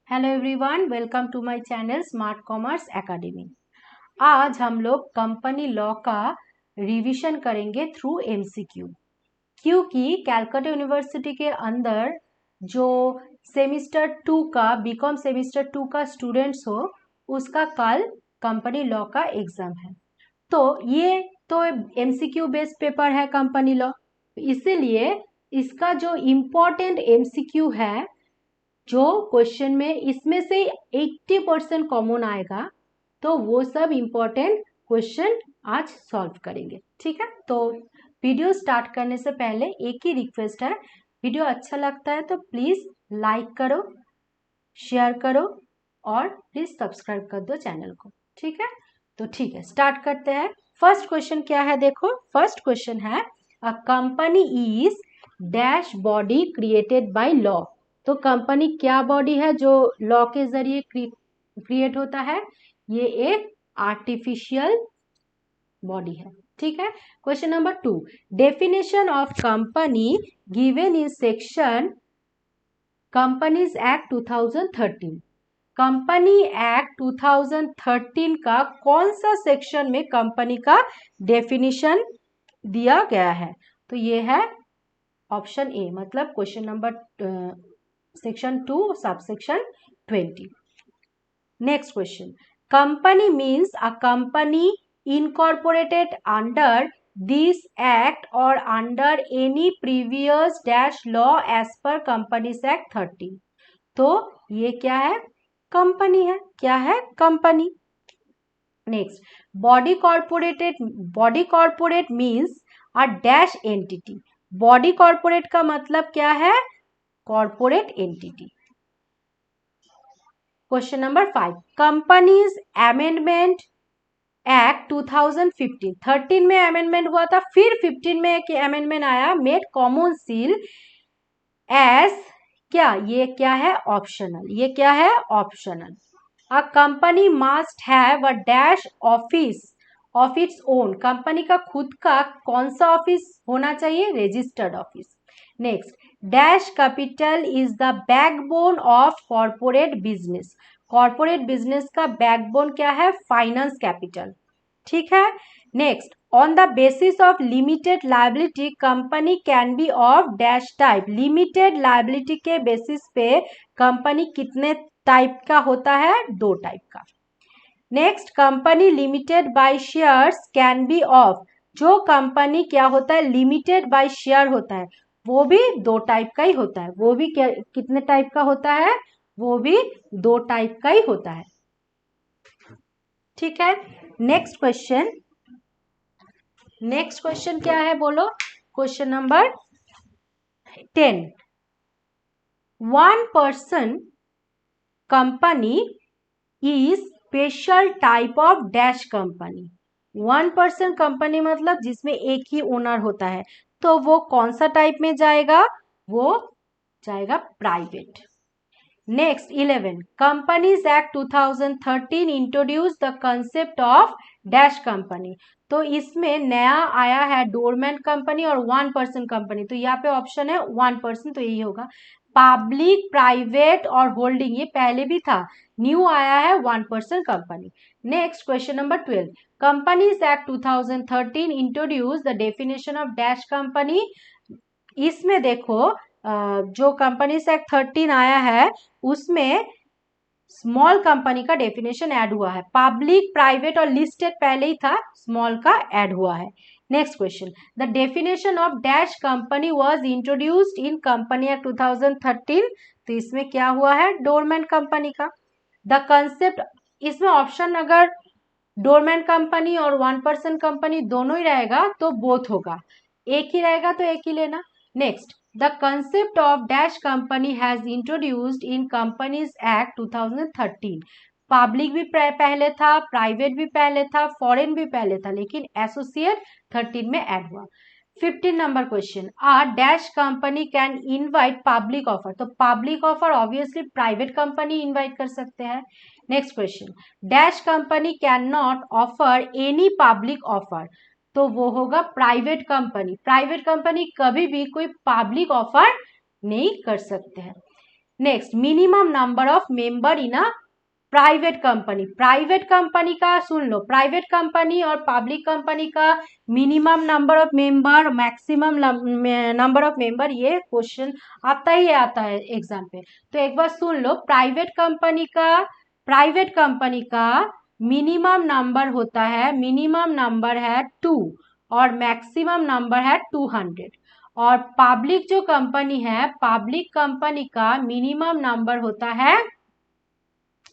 Hello everyone, welcome to my channel smart commerce academy. आज हम लोग कंपनी लॉ का रिवीजन करेंगे थ्रू एमसीक्यू, क्योंकि कैलकाटा यूनिवर्सिटी के अंदर जो सेमिस्टर 2 का बीकॉम सेमिस्टर 2 का स्टूडेंट्स हो उसका कल कंपनी लॉ का एग्जाम है। तो ये तो एमसीक्यू बेस्ड पेपर है कंपनी लॉ, इसीलिए इसका जो इम्पोर्टेंट एमसीक्यू है जो क्वेश्चन में इसमें से 80% कॉमन आएगा, तो वो सब इम्पोर्टेंट क्वेश्चन आज सॉल्व करेंगे। ठीक है, तो वीडियो स्टार्ट करने से पहले एक ही रिक्वेस्ट है, वीडियो अच्छा लगता है तो प्लीज लाइक करो, शेयर करो और प्लीज सब्सक्राइब कर दो चैनल को। ठीक है, तो ठीक है, स्टार्ट करते हैं। फर्स्ट क्वेश्चन क्या है, देखो फर्स्ट क्वेश्चन है अ company is dash body created by law. तो कंपनी क्या बॉडी है जो लॉ के जरिए क्रिएट होता है? ये एक आर्टिफिशियल बॉडी है। ठीक है, question number 2, definition of company given in section companies act 2013। Company act 2013 का कौन सा सेक्शन में कंपनी का डेफिनेशन दिया गया है? तो ये है ऑप्शन ए, मतलब question number section 2 subsection 20। Next question, company means a company incorporated under this act or under any previous dash law as per Companies Act 13। तो ये क्या है? कंपनी है। क्या है? Company. Next, body corporate means a dash entity. Body corporate का मतलब क्या है? Corporate entity. Question number 5, companies amendment act 2015। 13 में अमेंडमेंट हुआ था, फिर 15 में एक अमेंडमेंट आया, मेड कॉमन सील एज क्या? ये क्या है? ऑप्शनल। ये क्या है? Optional. A company must have a dash office of its own. Company का खुद का कौन सा ऑफिस होना चाहिए? Registered office. Next, dash capital is the backbone of corporate business. Corporate business का बैकबोन क्या है? Finance capital. ठीक है, next, on the basis of limited liability company can be of dash type. Limited liability के basis पे company कितने type का होता है? 2 टाइप का। Next, company limited by shares can be of. जो कंपनी क्या होता है? लिमिटेड बाय शेयर होता है, वो भी 2 टाइप का ही होता है। वो भी कितने टाइप का होता है? वो भी 2 टाइप का ही होता है। ठीक है, नेक्स्ट क्वेश्चन। नेक्स्ट क्वेश्चन क्या है बोलो? Question number 10, one person company is special type of dash company. 1 person company मतलब जिसमें एक ही ओनर होता है, तो वो कौन सा टाइप में जाएगा? वो जाएगा private. Next 11, companies act 2013 introduce the concept of dash company. तो इसमें नया आया है डोरमेंट कंपनी और 1 पर्सन कंपनी। तो यहाँ पे ऑप्शन है 1 पर्सन, तो यही होगा। पब्लिक, प्राइवेट और होल्डिंग ये पहले भी था, न्यू आया है 1 person company. Next question number 12, companies act 2013 introduce the definition of dash company. इसमें देखो जो कंपनीज एक्ट 13 आया है उसमें स्मॉल कंपनी का डेफिनेशन ऐड हुआ है। पब्लिक, प्राइवेट और लिस्टेड पहले ही था, स्मॉल का ऐड हुआ है। Next question, the definition of dash company was introduced in company act 2013। तो इसमें क्या हुआ है? डोरमेंट कंपनी का। द कंसेप्ट, इसमें ऑप्शन अगर डोरमेंट कंपनी और 1 पर्सन कंपनी दोनों ही रहेगा तो बोथ होगा, एक ही रहेगा तो एक ही लेना। Next, the concept of dash company has introduced in companies act 2013। Public भी पहले था, प्राइवेट भी पहले था, फॉरेन भी पहले था, लेकिन एसोसिएट 13 में ऐड हुआ। 15 number question, a dash company can invite public offer. तो public offer obviously private company invite कर सकते हैं। Next question, dash company can not offer any public offer. तो वो होगा प्राइवेट कंपनी। प्राइवेट कंपनी कभी भी कोई पब्लिक ऑफर नहीं कर सकते हैं। Next, minimum number of member in a private company. Private company का सुन लो, प्राइवेट कंपनी और पब्लिक कंपनी का minimum number of member, maximum number of member, ये क्वेश्चन आता है एग्जाम पे। तो एक बार सुन लो, प्राइवेट कंपनी का मिनिमम नंबर है 2 और मैक्सिमम नंबर है 200। और पब्लिक जो कंपनी है, पब्लिक कंपनी का मिनिमम नंबर होता है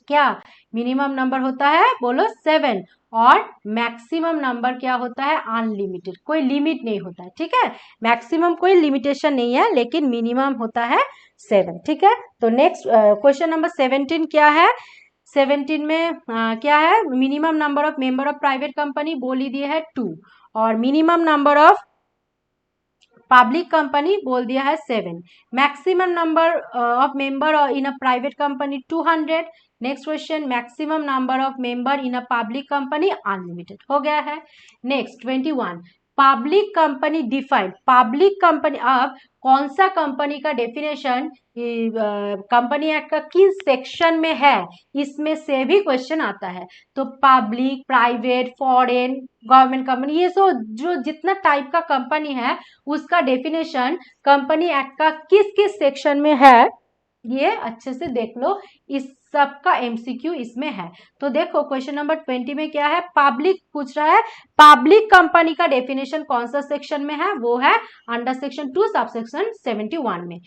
क्या? मिनिमम नंबर होता है, बोलो 7। और मैक्सिमम नंबर क्या होता है? अनलिमिटेड, कोई लिमिट नहीं होता है, ठीक है। मैक्सिमम कोई लिमिटेशन नहीं है, लेकिन मिनिमम होता है 7, ठीक है। तो नेक्स्ट क्वेश्चन नंबर 17 क्या है? 17 में क्या है? Minimum number of member of private company बोल ही दिए है 2, और minimum number of public company बोल दिया है 7। Maximum number of member in a private company 200। Next question, maximum number of member in a public company unlimited हो गया है। Next 21, public company defined. Public company, अब कौन सा कंपनी का डेफिनेशन कंपनी एक्ट का किस सेक्शन में है, इसमें से भी क्वेश्चन आता है। तो public, private, foreign, government company, ये सब जो जितना टाइप का कंपनी है उसका डेफिनेशन कंपनी एक्ट का किस किस सेक्शन में है, ये अच्छे से देख लो। इस सबका एमसीक्यू इसमें है। तो देखो क्वेश्चन नंबर 20 में क्या है? पब्लिक पूछ रहा है, पब्लिक कंपनी का डेफिनेशन कौन सा सेक्शन में है? वो है अंडर सेक्शन 2 सबसेक्शन 71 में।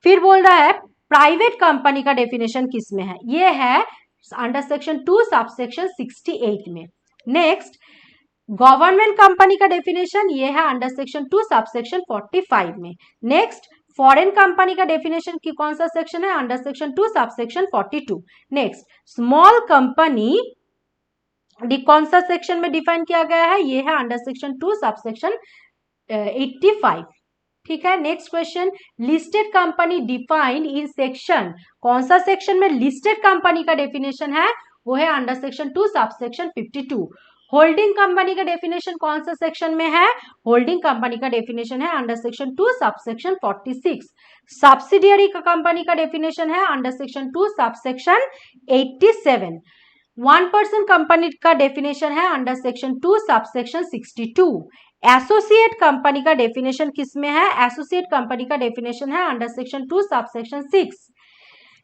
फिर बोल रहा है प्राइवेट कंपनी का डेफिनेशन किस में है? ये है अंडर सेक्शन 2 सबसेक्शन 68 में। नेक्स्ट, गवर्नमेंट कंपनी का डेफिनेशन ये है अंडर सेक्शन 2 सबसेक्शन 45 में। नेक्स्ट, फॉरेन कंपनी का डेफिनेशन की कौन सा सेक्शन है? Under section 2 subsection 42। Next, small company कौन सा सेक्शन में डिफाइन किया गया है? ये है अंडर सेक्शन 2 सबसेक्शन 85, ठीक है। Next question, listed company defined in section, कौन सा सेक्शन में लिस्टेड कंपनी का डेफिनेशन है? वो है under section 2 subsection 52। Holding company का डेफिनेशन कौन सा सेक्शन में है? होल्डिंग कंपनी का डेफिनेशन है under section 2 subsection 46। Subsidiary company का डेफिनेशन है अंडर सेक्शन 2 सबसेक्शन 87। 1% कंपनी का डेफिनेशन है under section 2 subsection 62। Associate company का डेफिनेशन किसमें है? एसोसिएट कंपनी का डेफिनेशन है under section 2 subsection 6।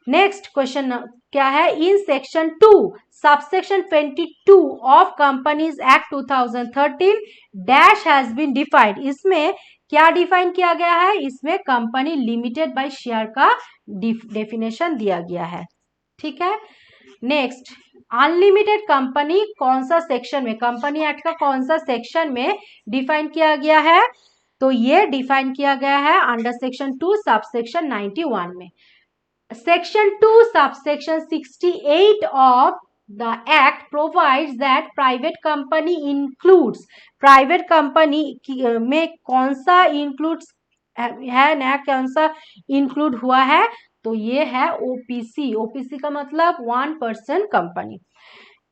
Next question क्या है? In section 2 subsection 22 of companies act 2013 dash has been defined. इसमें क्या डिफाइन किया गया है? इसमें कंपनी लिमिटेड बाय शेयर का डेफिनेशन दिया गया है, ठीक है। नेक्स्ट, अनलिमिटेड कंपनी कौन सा सेक्शन में, कंपनी एक्ट का कौन सा सेक्शन में डिफाइन किया गया है? तो ये डिफाइन किया गया है अंडर सेक्शन 2 सबसेक्शन 91 में। Section 2 subsection 68 of the act provides that private company includes, private company में कौन सा इंक्लूड्स है, नया कौन सा इंक्लूड हुआ है? तो ये है ओपीसी। ओपीसी का मतलब 1% कंपनी।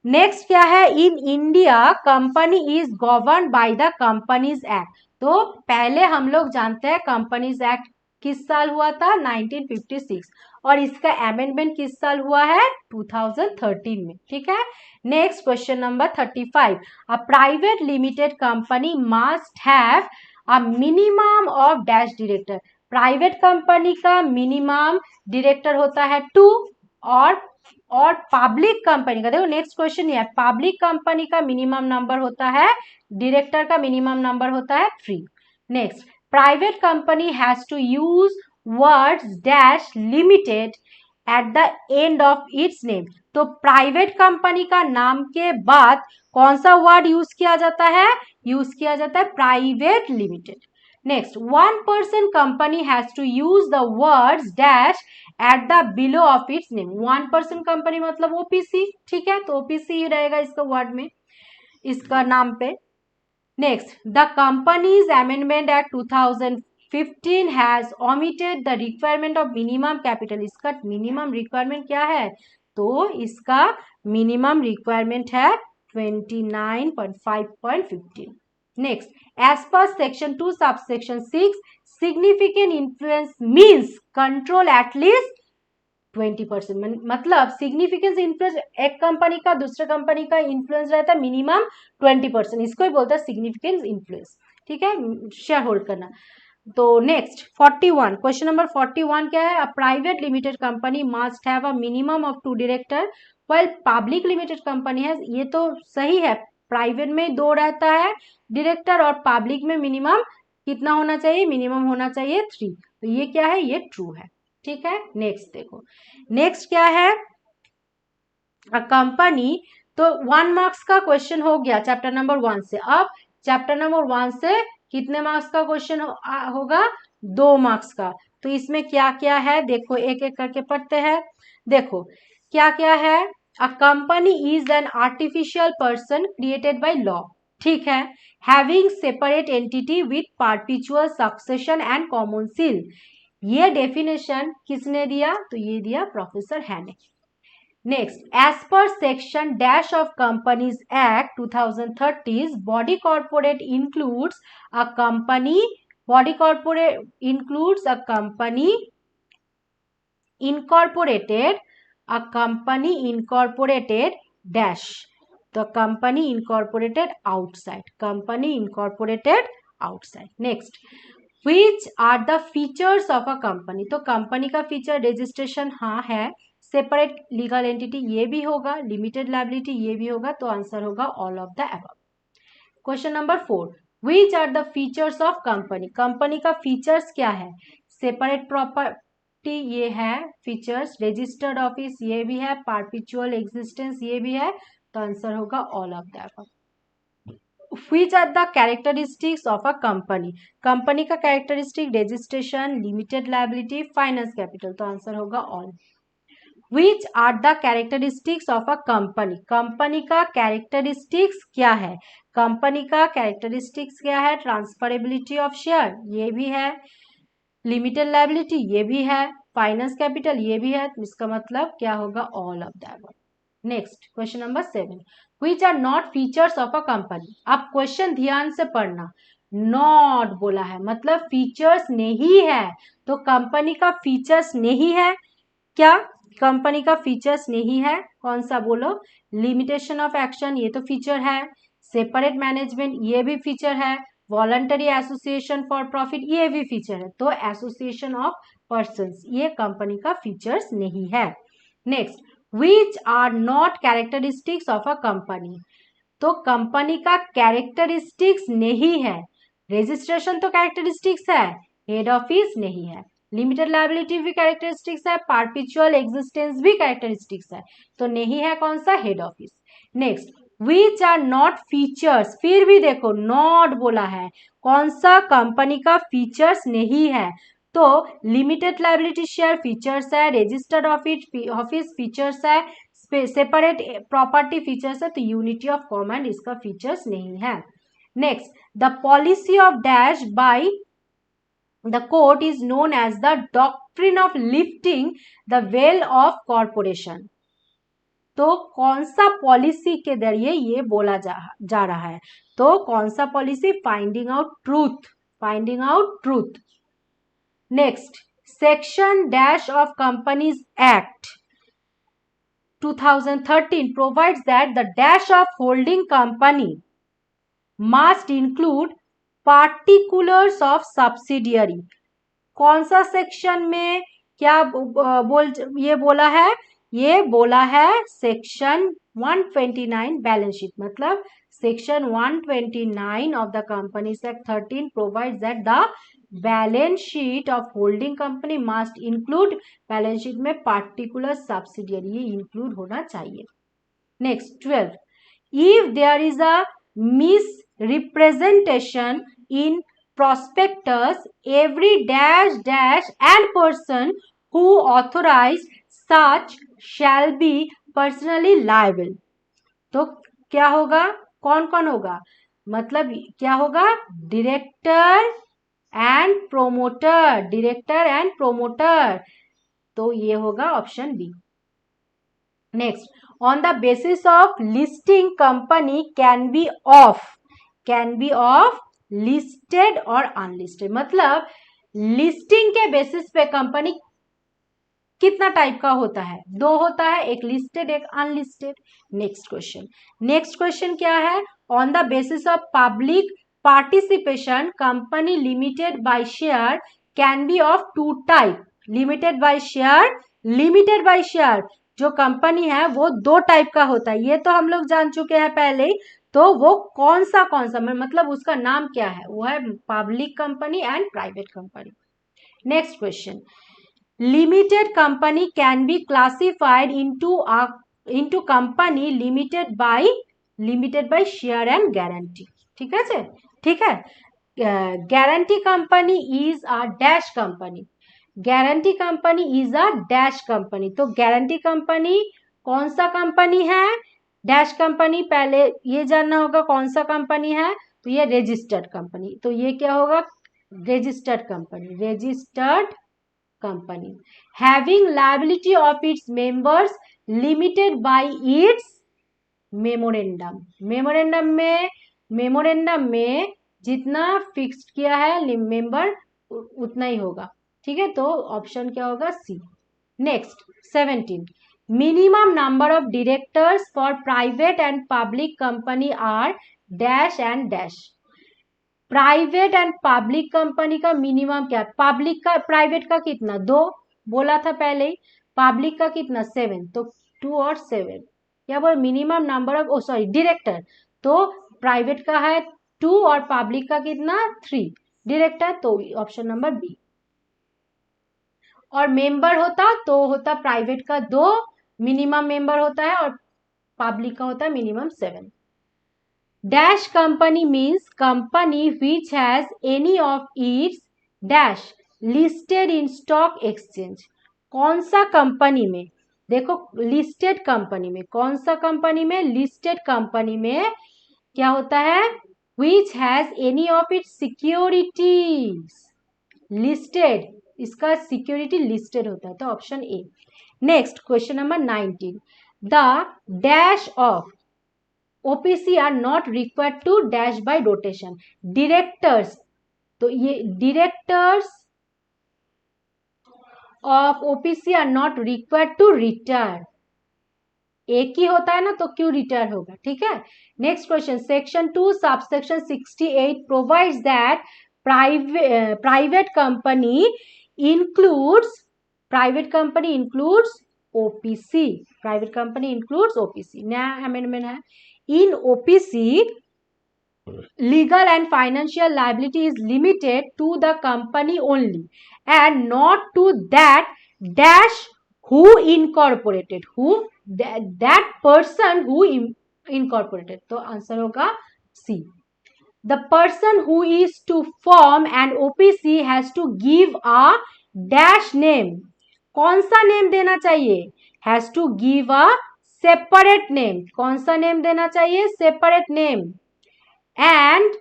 नेक्स्ट क्या है? In India company is govern by the companies act. तो पहले हम लोग जानते हैं कंपनीज एक्ट किस साल हुआ था? 1956। और इसका अमेंडमेंट किस साल हुआ है? 2013 में, ठीक है। Next question number 35, a private limited company must have a minimum of dash director. Private company का मिनिमम डायरेक्टर होता है 2, और पब्लिक कंपनी का, देखो नेक्स्ट क्वेश्चन ये है, पब्लिक कंपनी का मिनिमम नंबर होता है, डायरेक्टर का मिनिमम नंबर होता है 3। Next, private company has to use words dash limited at the end of its name. तो प्राइवेट कंपनी का नाम के बाद कौन सा वर्ड यूज किया जाता है? यूज किया जाता है private limited. Next, 1% company has to use the words dash at the below of its name. 1% company मतलब ओपीसी, ठीक है। तो ओपीसी ही रहेगा इसका वर्ड में, इसका नाम पे। Next, the companies amendment act 2015 has omitted the requirement of minimum capital. इसका मिनिमम रिक्वायरमेंट क्या है? तो इसका मिनिमम रिक्वायरमेंट है 29.5.15। Next, as per section 2 subsection 6, significant influence means control at least 20%। मतलब सिग्निफिकेंस इन्फ्लुएंस, एक कंपनी का दूसरे कंपनी का इन्फ्लुएंस रहता है मिनिमम 20%, इसको ही बोलता है सिग्निफिकेंस इन्फ्लुएंस। ठीक है, शेयर होल्ड करना। तो नेक्स्ट 41, क्वेश्चन नंबर 41 क्या है? A private limited company must have a minimum of 2 director while public limited company है। ये तो सही है, प्राइवेट में 2 रहता है डायरेक्टर और पब्लिक में मिनिमम कितना होना चाहिए? मिनिमम होना चाहिए 3। तो ये क्या है? ये ट्रू है। ठीक है, नेक्स्ट देखो, नेक्स्ट क्या है? अ कंपनी, तो 1 मार्क्स का क्वेश्चन हो गया चैप्टर नंबर 1 से। अब चैप्टर नंबर 1 से कितने मार्क्स का क्वेश्चन होगा? 2 मार्क्स का। तो इसमें क्या क्या है देखो, एक एक करके पढ़ते हैं। देखो क्या क्या है? अ company is an artificial person created by law. ठीक है, having separate entity with perpetual succession and common seal. ये डेफिनेशन किसने दिया? तो ये दिया प्रोफेसर है ने। Next, as per section dash of Companies Act 2030, body corporate includes a company. Body corporate includes a company incorporated, a company incorporated dash. The company incorporated outside. Company incorporated outside. Next, which are the features of a company? तो company का feature registration हाँ है, separate legal entity ये भी होगा, limited liability ये भी होगा, तो आंसर होगा all of the above. Question number 4, which are the features of company? Company का फीचर्स क्या है? सेपरेट प्रॉपर्टी ये है फीचर्स, रजिस्टर्ड ऑफिस ये भी है, परपेचुअल एग्जिस्टेंस ये भी है, तो आंसर होगा all of the above. Which are the characteristics of a company? Company का characteristic registration, limited liability, finance capital, तो आंसर होगा all. Which are the characteristics of a company? Company का characteristics क्या है? कंपनी का characteristics क्या है? Transferability of share ये भी है, लिमिटेड लायबिलिटी ये भी है, फाइनेंस कैपिटल ये भी है, इसका मतलब क्या होगा? All of the above. Next question number 7, which are not features of a company? आप क्वेश्चन ध्यान से पढ़ना, नॉट बोला है मतलब फीचर्स नहीं है, तो कंपनी का फीचर्स नहीं है क्या? कंपनी का फीचर्स नहीं है, कौन सा बोलो? लिमिटेशन ऑफ एक्शन ये तो फीचर है, सेपरेट मैनेजमेंट ये भी फीचर है, वॉलंटरी एसोसिएशन फॉर प्रॉफिट ये भी फीचर है, तो एसोसिएशन ऑफ पर्संस ये कंपनी का फीचर्स नहीं है। Next, which are not characteristics of a company? तो कंपनी का कैरेक्टरिस्टिक्स नहीं है, रजिस्ट्रेशन तो कैरेक्टरिस्टिक्स है, हेड ऑफिस नहीं है, लिमिटेड लायबिलिटी भी कैरेक्टरिस्टिक्स है, परपेचुअल एग्जिस्टेंस भी कैरेक्टरिस्टिक्स है, तो नहीं है कौन सा? Head office. Next, which are not features, फिर भी देखो नॉट बोला है, कौन सा कंपनी का फीचर्स नहीं है? तो लिमिटेड लायबिलिटी शेयर फीचर्स है, रजिस्टर्ड ऑफिस फीचर्स है, सेपरेट प्रॉपर्टी फीचर्स है, तो यूनिटी ऑफ कमांड इसका फीचर्स नहीं है। Next, the policy of dash by the court is known as the doctrine of lifting the veil of corporation. तो कौन सा पॉलिसी के जरिए ये बोला जा रहा है? तो कौन सा policy? Finding out truth, finding out truth. Next, section dash of Companies Act 2013 provides that the dash of holding company must include particulars of subsidiary. कौन सा सेक्शन में क्या ये बोला है? ये बोला है सेक्शन 129 बैलेंस शीट, मतलब section 129 of the Companies Act 13 provides that the balance sheet of holding company must include, balance sheet में पार्टिकुलर सब्सिडियरी ये इंक्लूड होना चाहिए। Next 12, if there is a misrepresentation in prospectus every dash dash and person who authorized such shall be personally liable। तो क्या होगा? कौन कौन होगा? मतलब क्या होगा? Director and promoter, director and promoter, तो ये होगा option B. Next, on the basis of listing company can be of listed और अनलिस्टेड, मतलब लिस्टिंग के बेसिस पे कंपनी कितना टाइप का होता है? 2 होता है, एक लिस्टेड एक अनलिस्टेड। नेक्स्ट क्वेश्चन क्या है? On the basis of public participation company limited by share can be of 2 type. Limited by share जो कंपनी है वो 2 टाइप का होता है, ये तो हम लोग जान चुके हैं पहले ही। तो वो कौन सा मतलब उसका नाम क्या है? वो है public company and private company. Next question, limited company can be classified into company limited by share and guarantee. ठीक है, ठीक है। Guarantee company is a dash company. Guarantee company is a dash company. तो guarantee company कौन सा company है? Dash company. पहले ये जानना होगा कौन सा कंपनी है, तो ये रजिस्टर्ड कंपनी। तो ये क्या होगा? Registered company having liability of its members limited by it's memorandum. Memorandum में जितना फिक्स्ड किया है मेंबर उतना ही होगा। ठीक है, तो ऑप्शन क्या होगा? C. Next 17, minimum number of directors for private and public company are dash and dash. Private and public company का मिनिमम क्या है? पब्लिक का, प्राइवेट का कितना? 2 बोला था पहले ही। पब्लिक का कितना? 7। तो 2 और 7 क्या बोल? Minimum number of director. तो प्राइवेट का है 2 और पब्लिक का कितना? 3 डायरेक्टर। तो ऑप्शन नंबर बी। और मेंबर होता प्राइवेट का 2 मिनिमम मेंबर होता है और पब्लिक का होता है minimum 7। Dash company means company which has any of its dash listed in stock exchange. कौन सा कंपनी में? देखो लिस्टेड कंपनी में, कौन सा कंपनी में? लिस्टेड कंपनी में क्या होता है? Which has any of its securities listed, इसका सिक्योरिटी लिस्टेड होता है। तो option A. Next question number 19, the dash of OPC are not required to dash by rotation. Directors, तो ये directors of OPC are not required to retire. एक ही होता है ना, तो क्यों रिटायर होगा? ठीक है। Next question, section 2 subsection 68 provides that private company includes OPC। Private company includes OPC। नया अमेंडमेंट है। In OPC, legal and financial liability is limited to the company only and not to that dash who incorporated, that person who incorporated। तो answer होगा C। The person who is to form an OPC has to give a dash name। कौन सा name देना चाहिए? Has to give a separate name. कौन सा name देना चाहिए? Separate name. And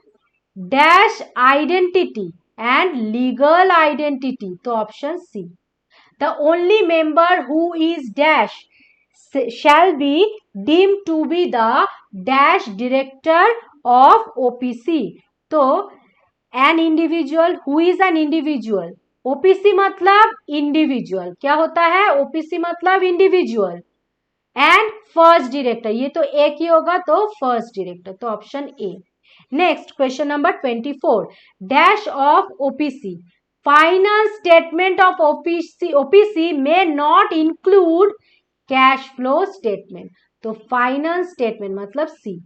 dash identity and legal identity. तो option C. The only member who is dash shall be deemed to be the dash director of OPC। तो an individual who is an individual. OPC मतलब individual. क्या होता है? OPC मतलब individual. And first director, ये तो एक ही होगा, तो फर्स्ट डायरेक्टर। तो option A. Next question number 24, dash of OPC। Final statement of OPC may not include cash flow statement. तो फाइनल स्टेटमेंट मतलब C.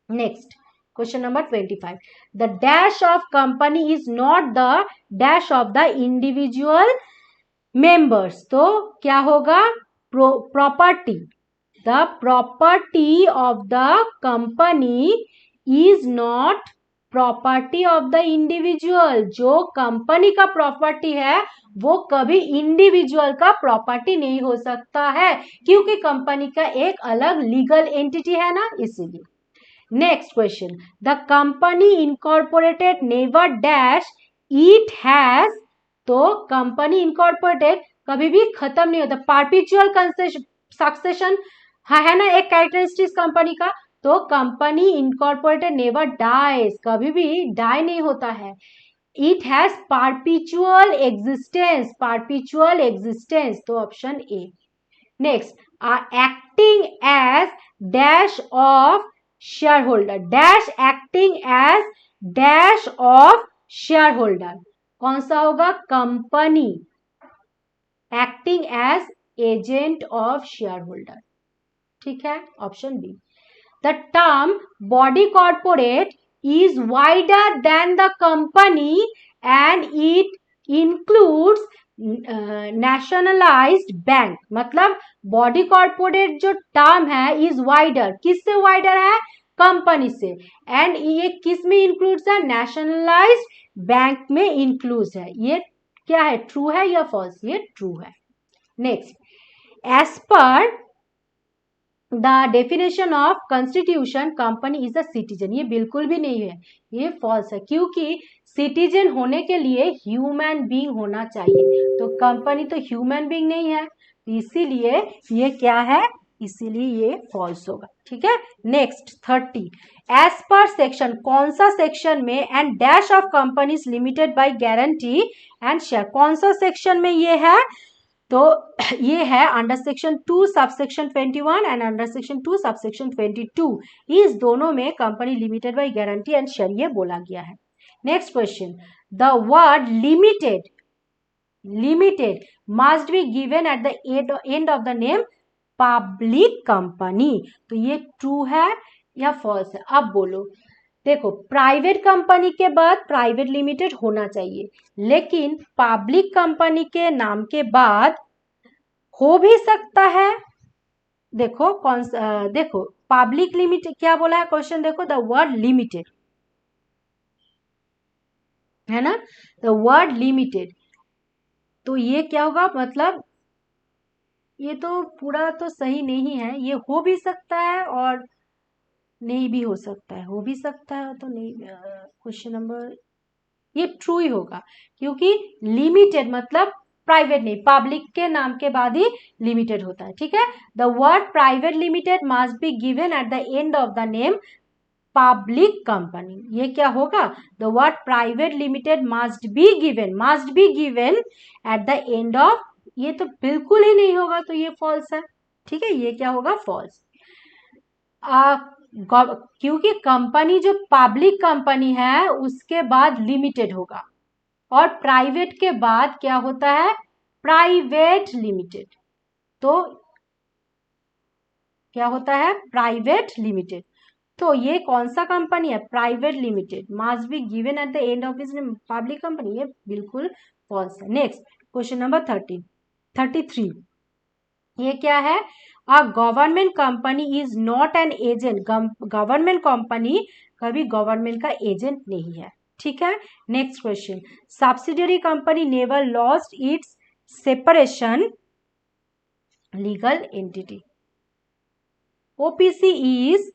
Next question number 25, the dash of company is not the dash of the individual members. तो क्या होगा? property. The property of the company is not property of the individual। जो company का property है वो कभी individual का property नहीं हो सकता है, क्योंकि कंपनी का एक अलग लीगल एंटिटी है ना, इसीलिए। Next question, the company incorporated never dash it has. तो कंपनी इनकॉर्पोरेटेड कभी भी खत्म नहीं होता। परपेचुअल सक्सेशन है ना एक कैरेक्टरिस्टिक्स कंपनी का। तो कंपनी इनकॉर्पोरेटेड नेवर डाइज, कभी भी डाई नहीं होता है। It has perpetual existence, perpetual existence, तो option A. Next, acting as dash of share holder, dash acting as dash of share holder, कौन सा होगा? Company acting as agent of share holder, ठीक है, option B. The term body corporate is wider than the company and it includes nationalized bank, मतलब body corporate जो term है is wider, किससे wider है? कंपनी से, एंड ये किस में इंक्लूड्स है? नेशनलाइज्ड बैंक में इंक्लूड है। ये क्या है? ट्रू है या फॉल्स? ये ट्रू है। Next, as per the definition of constitution company is a citizen, ये बिल्कुल भी नहीं है, ये फॉल्स है, क्योंकि सिटीजन होने के लिए ह्यूमन बीइंग होना चाहिए, तो कंपनी तो ह्यूमन बीइंग नहीं है, इसीलिए ये क्या है? इसीलिए ये फॉल्स होगा, ठीक है। नेक्स्ट 30, एज पर सेक्शन, कौन सा सेक्शन में? And dash of companies limited by guarantee and share, कौन सा सेक्शन में ये है? तो ये है under section 2 subsection 21 and under section 2 subsection 22, इस दोनों में company limited by guarantee and share ये बोला गया है। Next question, the word limited, limited must be given at the end of the name public company, तो ये ट्रू है या फॉल्स है? अब बोलो। देखो, प्राइवेट कंपनी के बाद प्राइवेट लिमिटेड होना चाहिए, लेकिन पब्लिक कंपनी के नाम के बाद हो भी सकता है। देखो कौन सा, देखो पब्लिक लिमिटेड क्या बोला है क्वेश्चन, देखो द वर्ड लिमिटेड है ना, द वर्ड लिमिटेड, तो ये क्या होगा? मतलब ये तो पूरा तो सही नहीं है, ये हो भी सकता है और नहीं भी हो सकता है, हो भी सकता है तो नहीं। क्वेश्चन नंबर ये ट्रू ही होगा, क्योंकि लिमिटेड मतलब प्राइवेट नहीं, पब्लिक के नाम के बाद ही लिमिटेड होता है, ठीक है। The word private limited must be given at the end of the name public company, ये क्या होगा? The word private limited must be given at the end of, ये तो बिल्कुल ही नहीं होगा, तो ये फॉल्स है, ठीक है, ये क्या होगा? फॉल्स। क्योंकि कंपनी जो पब्लिक कंपनी है उसके बाद लिमिटेड होगा, और प्राइवेट के बाद क्या होता है? प्राइवेट लिमिटेड, तो क्या होता है? प्राइवेट लिमिटेड, तो ये कौन सा कंपनी है? Private limited must be given at the end of is public company, ये बिल्कुल फॉल्स है। नेक्स्ट क्वेश्चन नंबर 33, ये क्या है? A government company is not an agent, government company कभी गवर्नमेंट का एजेंट नहीं है, ठीक है। Next question, subsidiary company never lost its separation legal entity, OPC is,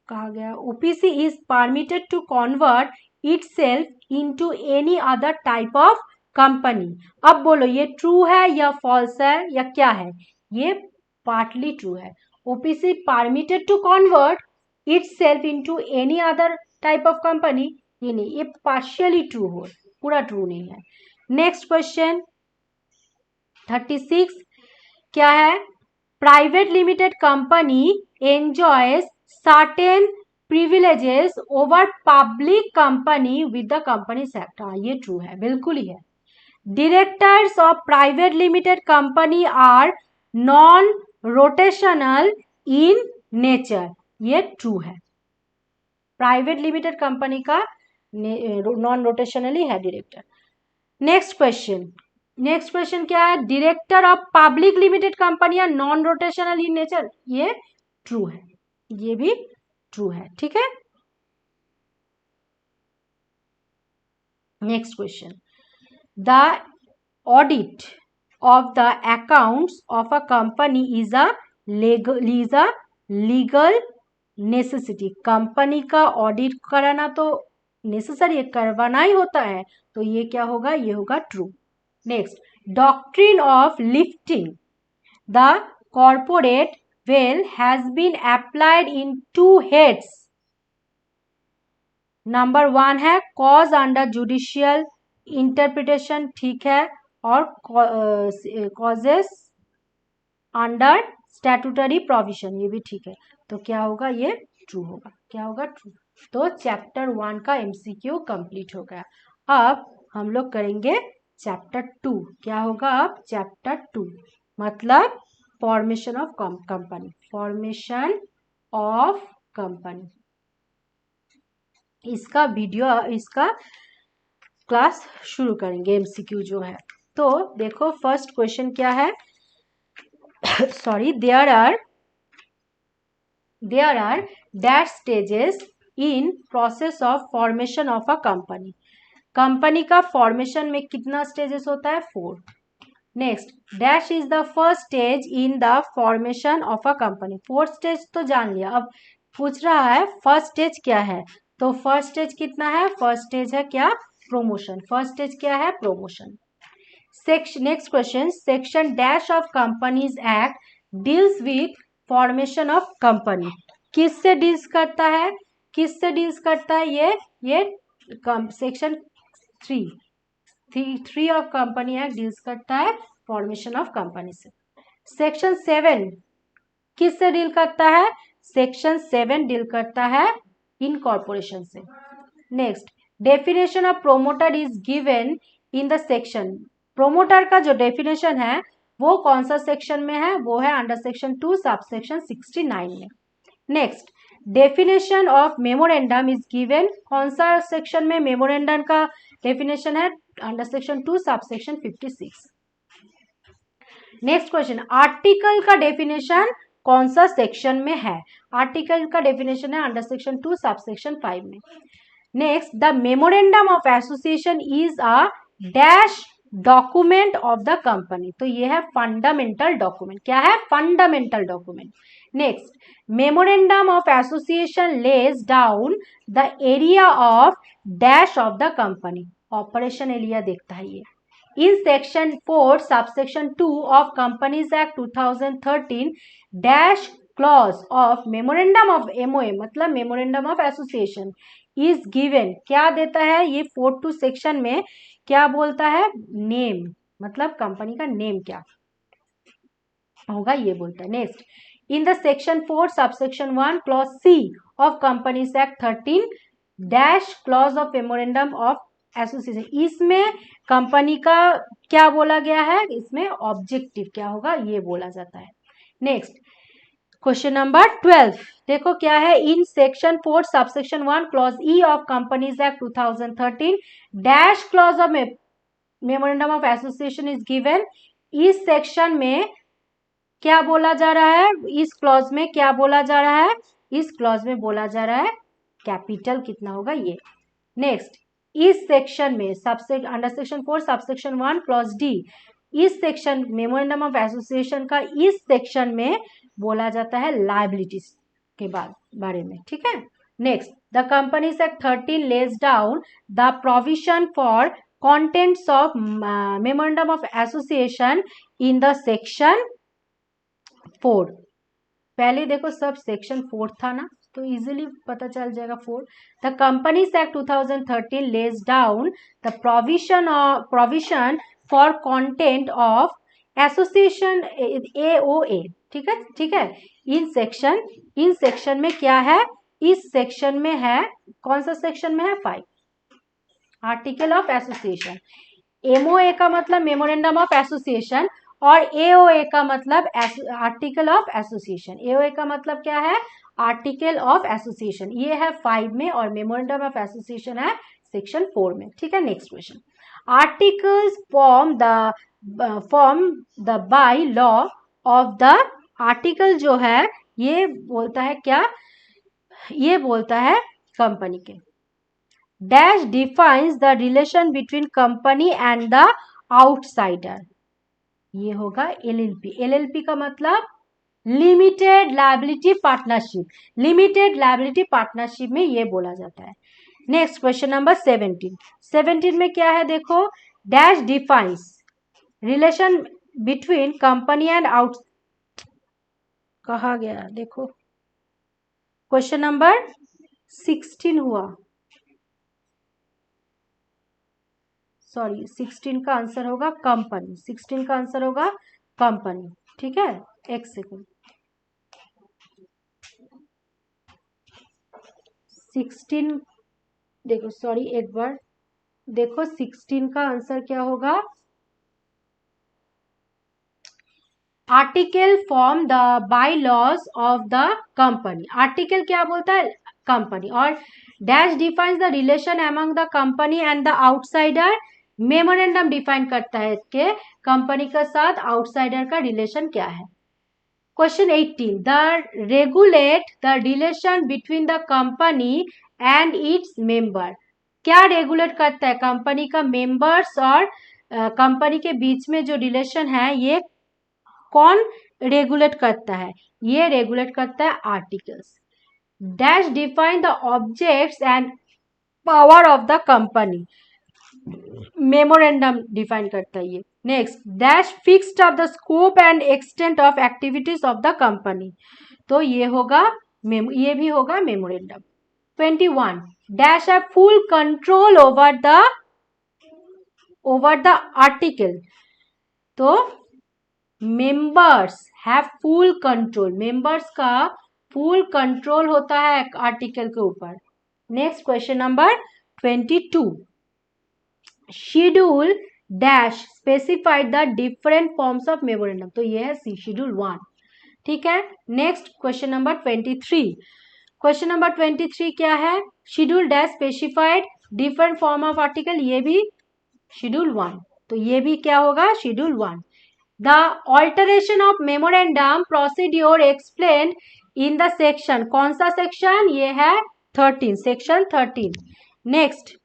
कहा गया OPC is permitted to convert itself into any other type of company. अब बोलो ये ट्रू है या फॉल्स है या क्या है? ये पार्टली ट्रू है, OPC permitted to convert itself into any other type of company, ये नहीं, ये पार्शियली ट्रू हो, पूरा ट्रू नहीं है। नेक्स्ट क्वेश्चन 36, क्या है? Private limited company enjoys certain privileges over public company with the company sector, ये ट्रू है, बिल्कुल ही है। Directors of private limited company are non-rotational in nature, ये ट्रू है, प्राइवेट लिमिटेड कंपनी का नॉन रोटेशनली है डायरेक्टर। नेक्स्ट क्वेश्चन क्या है? Director of public limited company are non rotational in nature, ये ट्रू है, ये भी ट्रू है, ठीक है। Next question, the audit of the accounts of a company is a legal necessity, company का ऑडिट कराना तो नेसेसरी करवाना ही होता है, तो ये क्या होगा? ये होगा true. Next, doctrine of lifting the corporate veil has been applied in two heads, number 1 है कॉज अंडर जुडिशियल इंटरप्रिटेशन, ठीक है, और कॉजेस अंडर स्टैट्यूटरी प्रोविजन, ये भी ठीक है। तो क्या होगा, ये ट्रू होगा। क्या होगा, ट्रू। तो चैप्टर 1 का एमसीक्यू कंप्लीट हो गया। अब हम लोग करेंगे चैप्टर 2। क्या होगा अब, चैप्टर 2 मतलब formation of company, formation of company. इसका वीडियो, इसका क्लास शुरू करेंगे, एमसीक्यू जो है। तो देखो फर्स्ट क्वेश्चन क्या है। Sorry, there are dash stages in process of formation of a company. Company का फॉर्मेशन में कितना स्टेजेस होता है, 4। Next, dash is the first stage in the formation of a company. 4th stage तो जान लिया, अब पूछ रहा है फर्स्ट स्टेज क्या है। तो फर्स्ट स्टेज कितना है, फर्स्ट स्टेज है क्या, प्रमोशन। फर्स्ट स्टेज क्या है, promotion. Section, next question, section dash of companies act deals with formation of company. किससे डील्स करता है, किससे डील्स करता है, ये section 3 of company act deals करता है फॉर्मेशन ऑफ कंपनी से। सेक्शन 7 किससे डील करता है, सेक्शन 7 डील करता है इनकॉर्पोरेशन से। Next, definition of promoter is given in the section. Promoter का जो डेफिनेशन है वो कौन सा सेक्शन में है, वो है अंडर सेक्शन 2 सब सेक्शन 69 में। Next, definition of memorandum is given, कौन सा सेक्शन में मेमोरेंडम का डेफिनेशन है, under section 2 sub section 56। Next question, article का डेफिनेशन कौन सा सेक्शन में है, आर्टिकल का डेफिनेशन है अंडर सेक्शन 2 सब सेक्शन 5 में। Next, the memorandum of association is a dash document of the company. तो ये है फंडामेंटल डॉक्यूमेंट। क्या है, fundamental document. Next, memorandum of association lays down the area of dash of the company. Operation area देखता है ये। In section 4 subsection 2 of companies act 2013 dash clause of memorandum of MOA मतलब memorandum of association is given. क्या देता है ये 4 section में, क्या बोलता है, नेम, मतलब कंपनी का नेम क्या होगा ये बोलता है। Next, in the section 4 subsection 1 clause C of companies act 13 dash clause of memorandum of association, इसमें कंपनी का क्या बोला गया है, इसमें ऑब्जेक्टिव क्या होगा ये बोला जाता है। नेक्स्ट, क्वेश्चन नंबर 12 देखो क्या है, इन section 4 subsection 1 clause E of companies act 2013 dash clause of memorandum of association is given. इस सेक्शन में क्या बोला जा रहा है, इस क्लॉज में क्या बोला जा रहा है, इस क्लॉज में बोला जा रहा है कैपिटल कितना होगा ये। नेक्स्ट, इस सेक्शन में under section 4 subsection 1 clause D, इस सेक्शन मेमोरेंडम ऑफ एसोसिएशन का इस सेक्शन में बोला जाता है लायबिलिटीज के बारे में, ठीक है। Next, the companies act 13 Lay's down the provision for contents of memorandum of association in the section 4। पहले देखो सब सेक्शन 4 था ना, तो इजीली पता चल जाएगा 4। The companies act 2013 Lay's down the provision for content of association AOA, ठीक है, ठीक है। इन सेक्शन में क्या है, इस सेक्शन में है, कौन सा सेक्शन में है, 5 आर्टिकल ऑफ एसोसिएशन। MOA का मतलब मेमोरेंडम ऑफ एसोसिएशन और AOA का मतलब आर्टिकल ऑफ एसोसिएशन। AOA का मतलब क्या है, आर्टिकल ऑफ एसोसिएशन, ये है 5 में और मेमोरेंडम ऑफ एसोसिएशन है सेक्शन 4 में, ठीक है। Next question, articles form the by law of the, article जो है ये बोलता है क्या, ये बोलता है कंपनी के। Dash defines the relation between company and the outsider, ये होगा LLP। LLP का मतलब limited liability partnership, limited liability partnership में ये बोला जाता है। नेक्स्ट क्वेश्चन नंबर 17 में क्या है देखो, dash defines relation between company and out, कहा गया देखो, क्वेश्चन नंबर 16 हुआ, सॉरी 16 का आंसर होगा कंपनी, 16 का आंसर होगा कंपनी। ठीक है, एक सेकेंड, 16 देखो, सॉरी एक बार देखो, 16 का आंसर क्या होगा? Article form the bylaws of the company. Article क्या बोलता है? कंपनी। और dash defines the relation among the company and the outsider. Memorandum define करता है कि कंपनी के साथ आउटसाइडर का रिलेशन क्या है। Question 18, the regulate the relation between the company and its member. क्या रेगुलेट करता है? कंपनी का मेंबर्स और कंपनी के बीच में जो रिलेशन है ये कौन रेगुलेट करता है? ये रेगुलेट करता है articles. Dash define the objects and power of the company. Memorandum define करता है ये। Next, dash fixed of the scope and extent of activities of the company. तो ये होगा ये भी होगा memorandum. 21, dash have full control over the article. तो members have full control, members का फुल कंट्रोल होता है आर्टिकल के ऊपर। Next question number 22, schedule dash specified the different forms of memorandum. तो ये है सी, शेड्यूल 1। ठीक है, next question number 23। Question number 23 क्या है? Schedule dash specified different form of article. ये भी शेड्यूल 1। तो ये भी क्या होगा? Schedule 1। The alteration of memorandum procedure explained in the section। कौन सा सेक्शन? ये है 13, सेक्शन 13। नेक्स्ट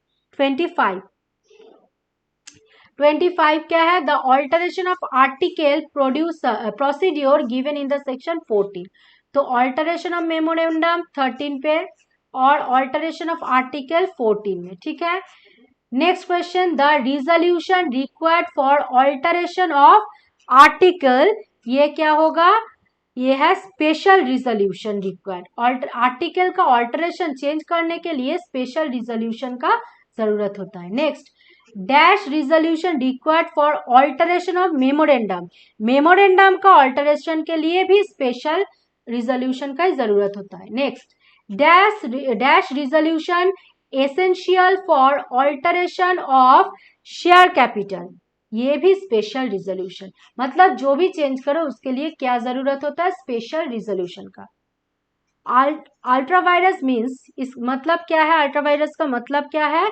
25 क्या है? The alteration of article procedure given in the section 14। तो ऑल्टरेशन ऑफ मेमोरेंडम 13 पे और ऑल्टरेशन ऑफ आर्टिकल 14 में। ठीक है, next question, the resolution required for alteration of article. ये क्या होगा? ये है स्पेशल रिजोल्यूशन रिक्वायर्ड। आर्टिकल का ऑल्टरेशन चेंज करने के लिए स्पेशल रिजोल्यूशन का जरूरत होता है। Next, dash resolution required for alteration of memorandum. Memorandum का ऑल्टरेशन के लिए भी स्पेशल रिजोल्यूशन का जरूरत होता है। Next, dash resolution essential for alteration of share capital. ये भी स्पेशल रिजोल्यूशन, मतलब जो भी चेंज करो उसके लिए क्या जरूरत होता है? स्पेशल रिजोल्यूशन का। अल्ट्रावायरस मीन्स, इस मतलब क्या है? अल्ट्रावायरस का मतलब क्या है?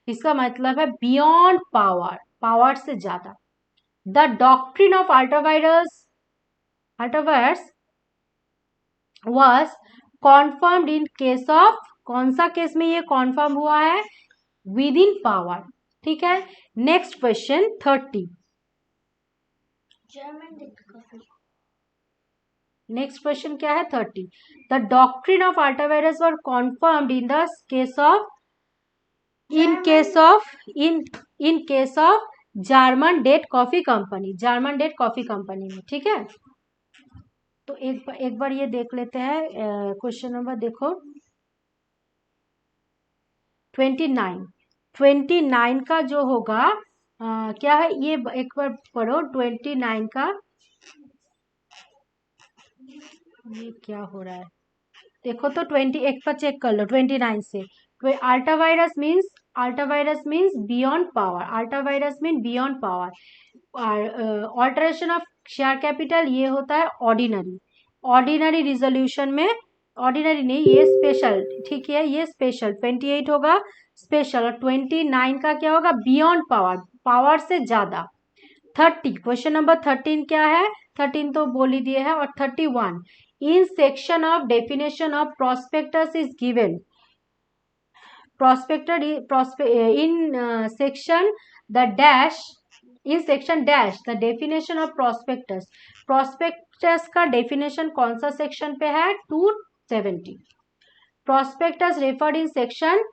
इसका मतलब है बियॉन्ड पावर, पावर से ज्यादा। The doctrine of ultra vires was confirmed in case of, कौन सा केस में ये कॉन्फर्म हुआ है? Within power. ठीक है, नेक्स्ट क्वेश्चन 30। नेक्स्ट क्वेश्चन क्या है? 30, the doctrine of ultra vires were confirmed in the case of, in case of German date coffee company, German date coffee company में। ठीक है, तो एक बार ये देख लेते हैं क्वेश्चन नंबर, देखो 29 का जो होगा क्या है? ये एक बार पढ़ो 29 का। ये क्या हो रहा है? देखो तो 21 का चेक कर लो 29 से। Ultra vires means beyond power, ultra vires mean beyond power. Alteration of share capital ये होता है ऑर्डिनरी रिजोल्यूशन में, ऑर्डिनरी नहीं, ये स्पेशल। ठीक है, ये स्पेशल 28 होगा स्पेशल, और 29 का क्या होगा? बियॉन्ड पावर, पावर से ज्यादा। 30, क्वेश्चन नंबर 13 क्या है? 13 तो बोल ही दिए है। और 31, in section of definition of prospectus is given. In section the dash, in section dash the definition of prospectus. Prospectus का डेफिनेशन कौन सा सेक्शन पे है? 270। Prospectus referred in section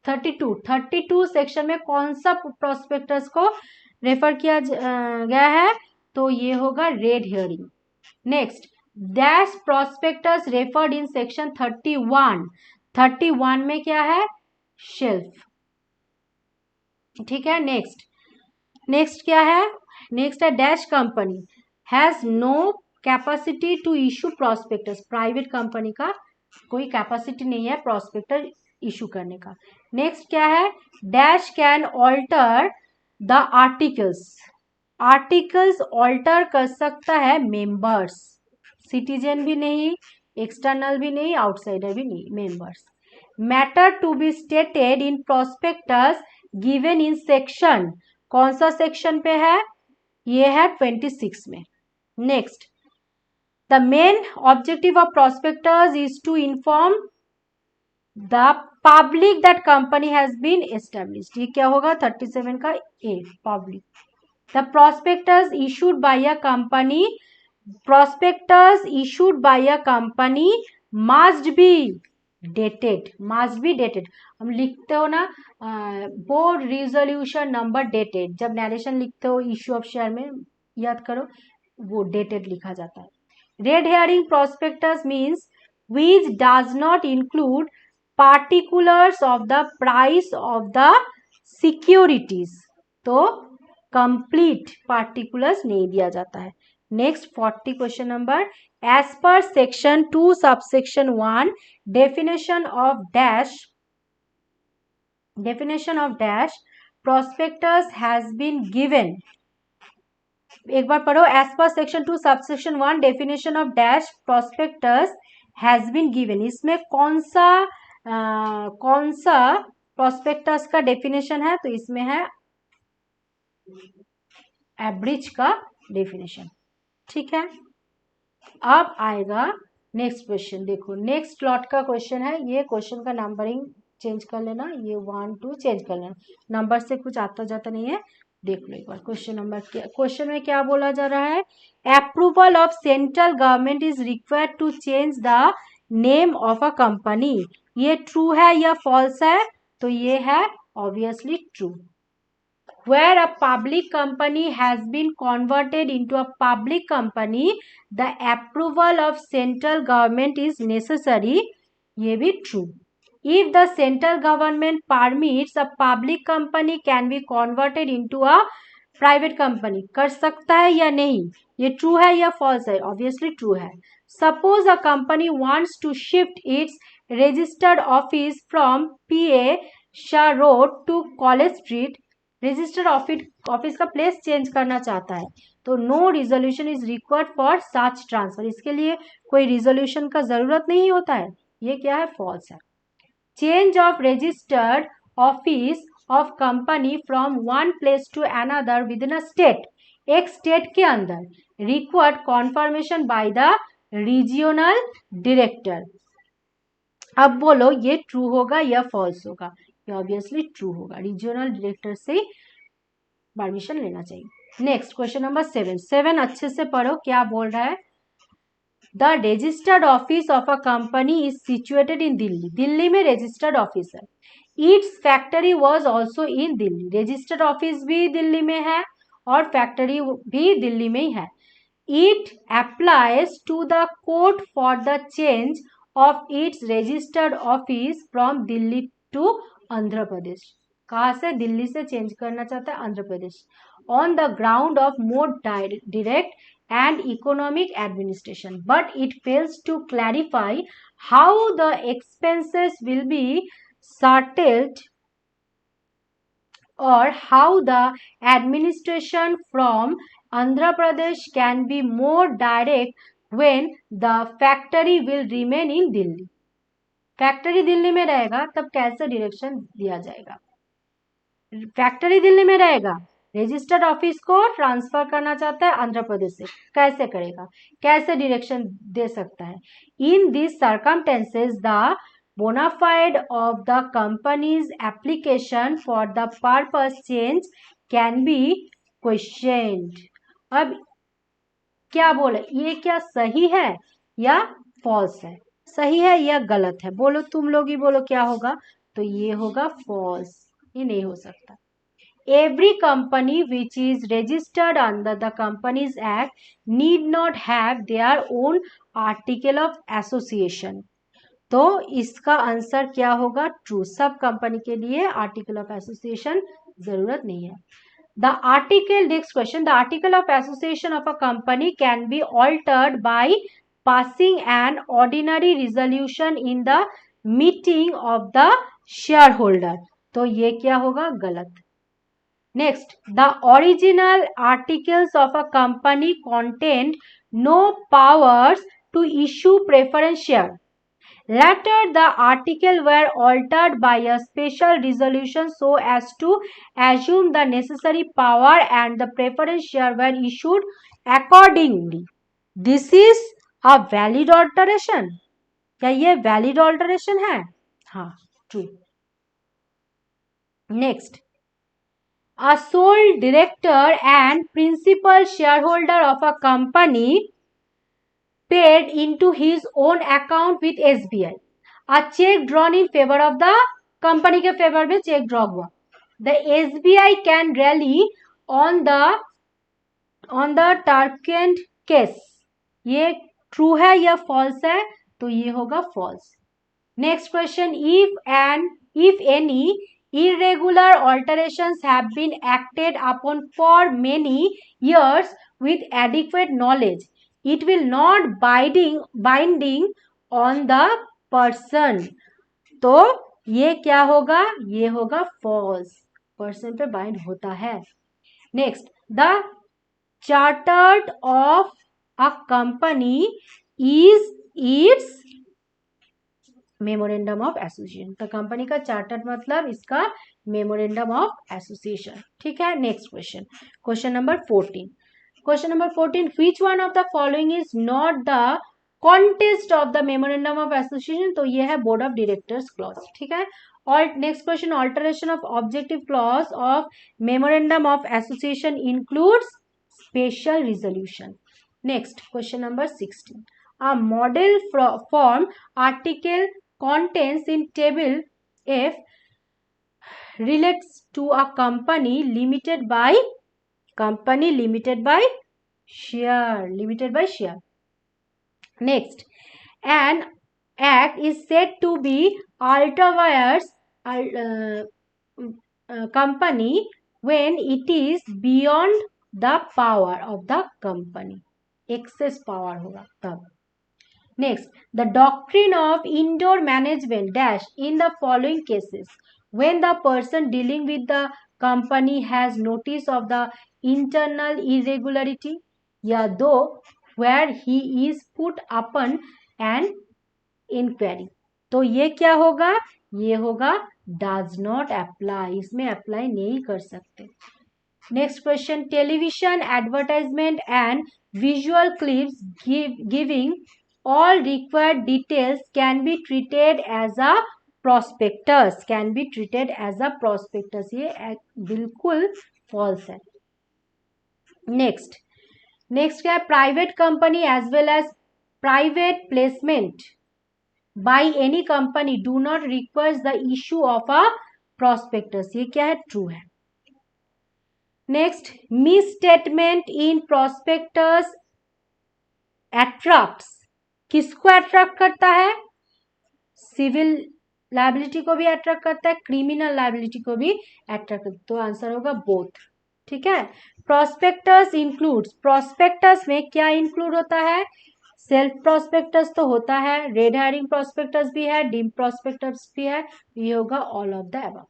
32 section में कौन सा प्रोस्पेक्टस को रेफर किया गया है? तो ये होगा red herring. Next, dash prospectus referred in section 31 में क्या है? शेल्फ। ठीक है। नेक्स्ट क्या है, नेक्स्ट है dash company has no capacity to issue prospectus, private company का कोई कैपेसिटी नहीं है प्रॉस्पेक्टर इशू करने का। नेक्स्ट क्या है, dash can alter the articles, articles alter कर सकता है मेंबर्स, सिटीजन भी नहीं, एक्सटर्नल भी नहीं, आउटसाइडर भी नहीं, members. Matter to be stated in prospectus given in section, कौन सा सेक्शन पे है, ये है 26 में। Next, the main objective of prospectus is to inform the public that company has been established, ये क्या होगा 37 का A, public. The prospectus issued by a company, prospectus issued by a company must be dated, must be dated। हम लिखते हो ना board resolution number dated, जब narration लिखते हो इश्यू ऑफ शेयर में याद करो वो डेटेड लिखा जाता है। Red hearing prospectus means which does not include particulars of the price of the securities, तो कंप्लीट पार्टिकुलर्स नहीं दिया जाता है। Next 40 question number, as per section 2 subsection 1 definition of dash, definition of dash prospectus has been given, एक बार पढ़ो, as per section 2 subsection 1 definition of dash prospectus has been given, इसमें कौन सा प्रोस्पेक्टस का डेफिनेशन है, तो इसमें है एवरेज का डेफिनेशन। ठीक है, अब आएगा नेक्स्ट क्वेश्चन। देखो नेक्स्ट लॉट का क्वेश्चन है, ये क्वेश्चन का नंबरिंग चेंज कर लेना, ये 1 2 चेंज कर लेना, नंबर से कुछ आता जाता नहीं है, देख लो एक बार क्वेश्चन नंबर क्या, क्वेश्चन में क्या बोला जा रहा है, approval of central government is required to change the name of a company, ये ट्रू है या फॉल्स है, तो ये है obviously true. Where a public company has been converted into a public company, the approval of central government is necessary, ये भी true। If the central government permits, a public company can be converted into a private company, कर सकता है या नहीं, ये true है या false है, obviously true है। Suppose a company wants to shift its registered office from PA Shah Road to College Street, registered office का प्लेस चेंज करना चाहता है, तो no resolution is required for such transfer, इसके लिए कोई रिजोल्यूशन का जरूरत नहीं होता है, ये क्या है फॉल्स है। Change of registered office of company from one place to another within a state, एक स्टेट के अंदर required confirmation by the regional director. अब बोलो ये ट्रू होगा या फॉल्स होगा, ये ऑब्वियसली ट्रू होगा, रीजनल डायरेक्टर से परमिशन लेना चाहिए। नेक्स्ट क्वेश्चन नंबर 7 अच्छे से पढ़ो क्या बोल रहा है, the registered office of a company is situated in Delhi, Delhi में रजिस्टर्ड ऑफिस है, it's factory was also in Delhi, registered office भी दिल्ली में है और फैक्ट्री भी दिल्ली में ही है। It applies to the court for the change of its registered office from Delhi to Andhra Pradesh, कहाँ से, दिल्ली से चेंज करना चाहता है Andhra Pradesh, on the ground of more direct and economic administration, but it fails to clarify how the expenses will be settled or how the administration from Andhra Pradesh can be more direct when the factory will remain in Delhi, factory Delhi में रहेगा तब कैसे direction दिया जाएगा, factory Delhi में रहेगा, registered office को transfer करना चाहता है आंध्र प्रदेश से, कैसे करेगा, कैसे डायरेक्शन दे सकता है। In this circumstances the bona fide of the companies application for the purpose change can be questioned. अब क्या बोले, ये क्या सही है या फॉल्स है, सही है या गलत है, बोलो तुम लोग ही बोलो क्या होगा, तो ये होगा फॉल्स, ये नहीं हो सकता। Every company which is registered under the Companies Act need not have their own article of association, तो इसका आंसर क्या होगा ट्रू, सब कंपनी के लिए आर्टिकल ऑफ एसोसिएशन जरूरत नहीं है। The article, next question, the article of association of a company can be altered by passing an ordinary resolution in the meeting of the shareholder. तो ये क्या होगा? गलत. Next, the original articles of a company contained no powers to issue preference share. Later, the article were altered by a special resolution so as to assume the necessary power and the preference share were issued accordingly. This is a valid alteration. क्या ये valid alteration है? हाँ, true. Next, a sole director and principal shareholder of a company paid into his own account with SBI. A check drawn in favor of the company के favour में check draw हुआ. The SBI can rally on the Tarkand case. ये true है या false है? तो ये होगा false. Next question, if any irregular alterations have been acted upon for many years with adequate knowledge, it will not binding on the person. तो ये क्या होगा? ये होगा फॉल्स. पर्सन पे बाइंड होता है. Next, the chartered of a company is it's memorandum of association. तो कंपनी का चार्टर्ड मतलब इसका मेमोरेंडम ऑफ एसोसिएशन. ठीक है. Next question, question number 14. Question number 14. Which one of the following is not the context of the memorandum of association? तो ये है board of directors clause. ठीक है. और next question, alteration of objective clause of memorandum of association includes special resolution. Next question number 16. A model form article contains in table F relates to a company limited by share. Next, an act is said to be ultra-vires company when it is beyond the power of the company. Excess power होगा तब. Next, the doctrine of indoor management dash in the following cases: when the person dealing with the company has notice of the internal irregularity, या दो where he is put upon an inquiry. तो ये क्या होगा? ये होगा does not apply. इसमें apply नहीं कर सकते. Next question, television advertisement and visual clips giving all required details can be treated as a prospectus. ये बिल्कुल false है. नेक्स्ट क्या है? Private company as well as private placement by any company do not requires the issue of a prospectus. ये क्या है? True है. Next, misstatement in prospectus attracts. किसको अट्रैक्ट करता है? सिविल लायबिलिटी को भी अट्रैक्ट करता है, क्रिमिनल लायबिलिटी को भी अट्रैक्ट करता है. तो आंसर होगा बोथ. ठीक है. प्रोस्पेक्टस इंक्लूड्स, प्रोस्पेक्टस में क्या इंक्लूड होता है? सेल्फ प्रोस्पेक्टस तो होता है, रेड हेरिंग प्रोस्पेक्टस भी है, डीम प्रोस्पेक्टस भी है. ये होगा all of the above.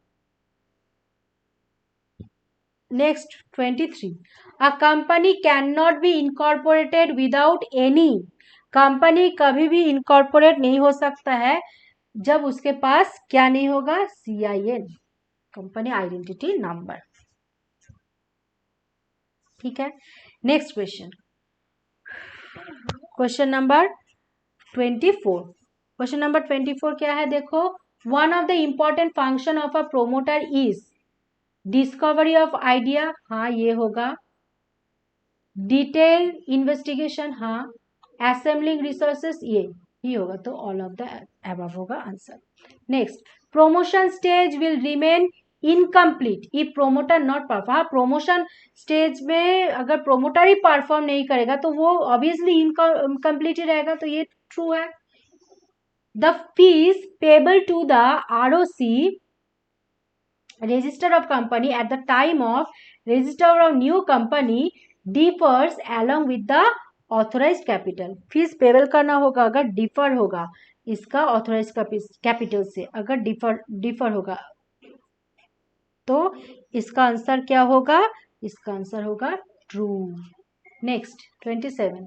Next 23. A company can not be incorporated without any. Company कभी भी इनकॉर्पोरेट नहीं हो सकता है जब उसके पास क्या नहीं होगा? CIN, company identity number. ठीक है. Next question, question number 24. Question number 24 क्या है? देखो, one of the important function of a promoter is discovery of idea. हाँ, ये होगा. Detail investigation. हाँ. असेंबलिंग रिसोर्सेस, ये ही होगा. तो ऑल ऑफ द अबव होगा answer. Next, promotion stage will remain incomplete if promoter not perform. Promotion stage में अगर प्रोमोटर ही परफॉर्म नहीं करेगा तो वो ऑब्वियसली इनकम्प्लीट ही रहेगा. तो ये ट्रू है. The fees payable to the ROC register of company at the time of register of new company differs along with the authorized capital. Fees payable करना होगा अगर डिफर होगा इसका ऑथोराइज कैपिटल से, अगर डिफर होगा तो इसका आंसर क्या होगा, इसका आंसर होगा true. Next 27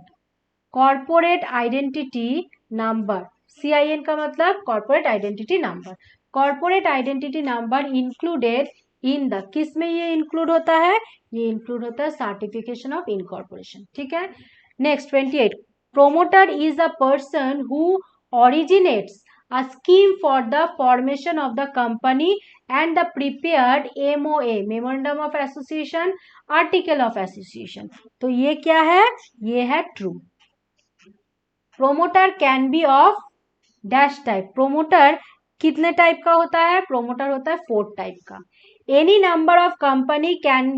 corporate identity number, CIN का मतलब corporate identity number. Corporate identity number included in the, किस में ये इंक्लूड होता है, ये इंक्लूड होता है सर्टिफिकेशन ऑफ इनकॉर्पोरेशन, ठीक है। Next 28 promoter is a person who originates a scheme for the formation of the company and the prepared MOA, memorandum of association, article of association। तो ये क्या है, ये है true. Promoter can be of dash type, promoter कितने type का होता है, प्रोमोटर होता है 4 टाइप का। Any number of company can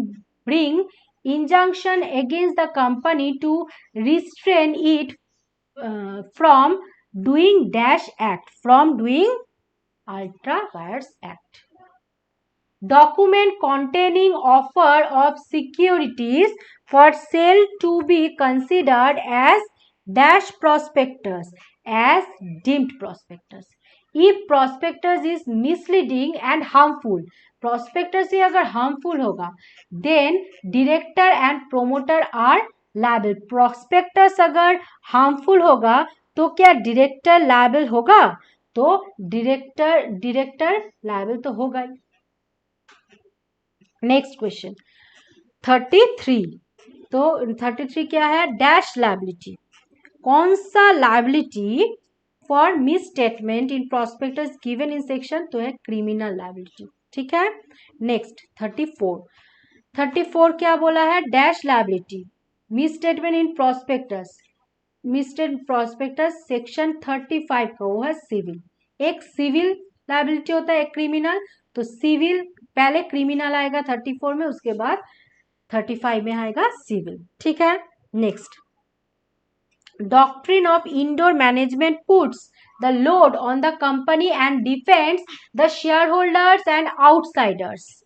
bring injunction against the company to restrain it from doing dash act, from doing ultra vires act। document containing offer of securities for sale to be considered as dash prospectus, as deemed prospectus। if prospectus is misleading and harmful, prospectus ही अगर harmful होगा then director and promoter are liable। prospectus अगर harmful होगा तो क्या director liable होगा, तो director liable तो होगा ही। नेक्स्ट क्वेश्चन 33, तो 33 क्या है, डैश लायबिलिटी, कौन सा liability for miss statement in prospectus given in section, तो है क्रिमिनल लायबिलिटी, ठीक है। नेक्स्ट 34 क्या बोला है, dash liability miss statement in prospectus, mister prospectus section 35 का वो है सिविल। एक सिविल लायबिलिटी होता है, एक क्रिमिनल, तो सिविल पहले क्रिमिनल आएगा 34 में, उसके बाद 35 में आएगा सिविल, ठीक है। Next doctrine of indoor management puts the load on the company and defends the share holders and outsiders,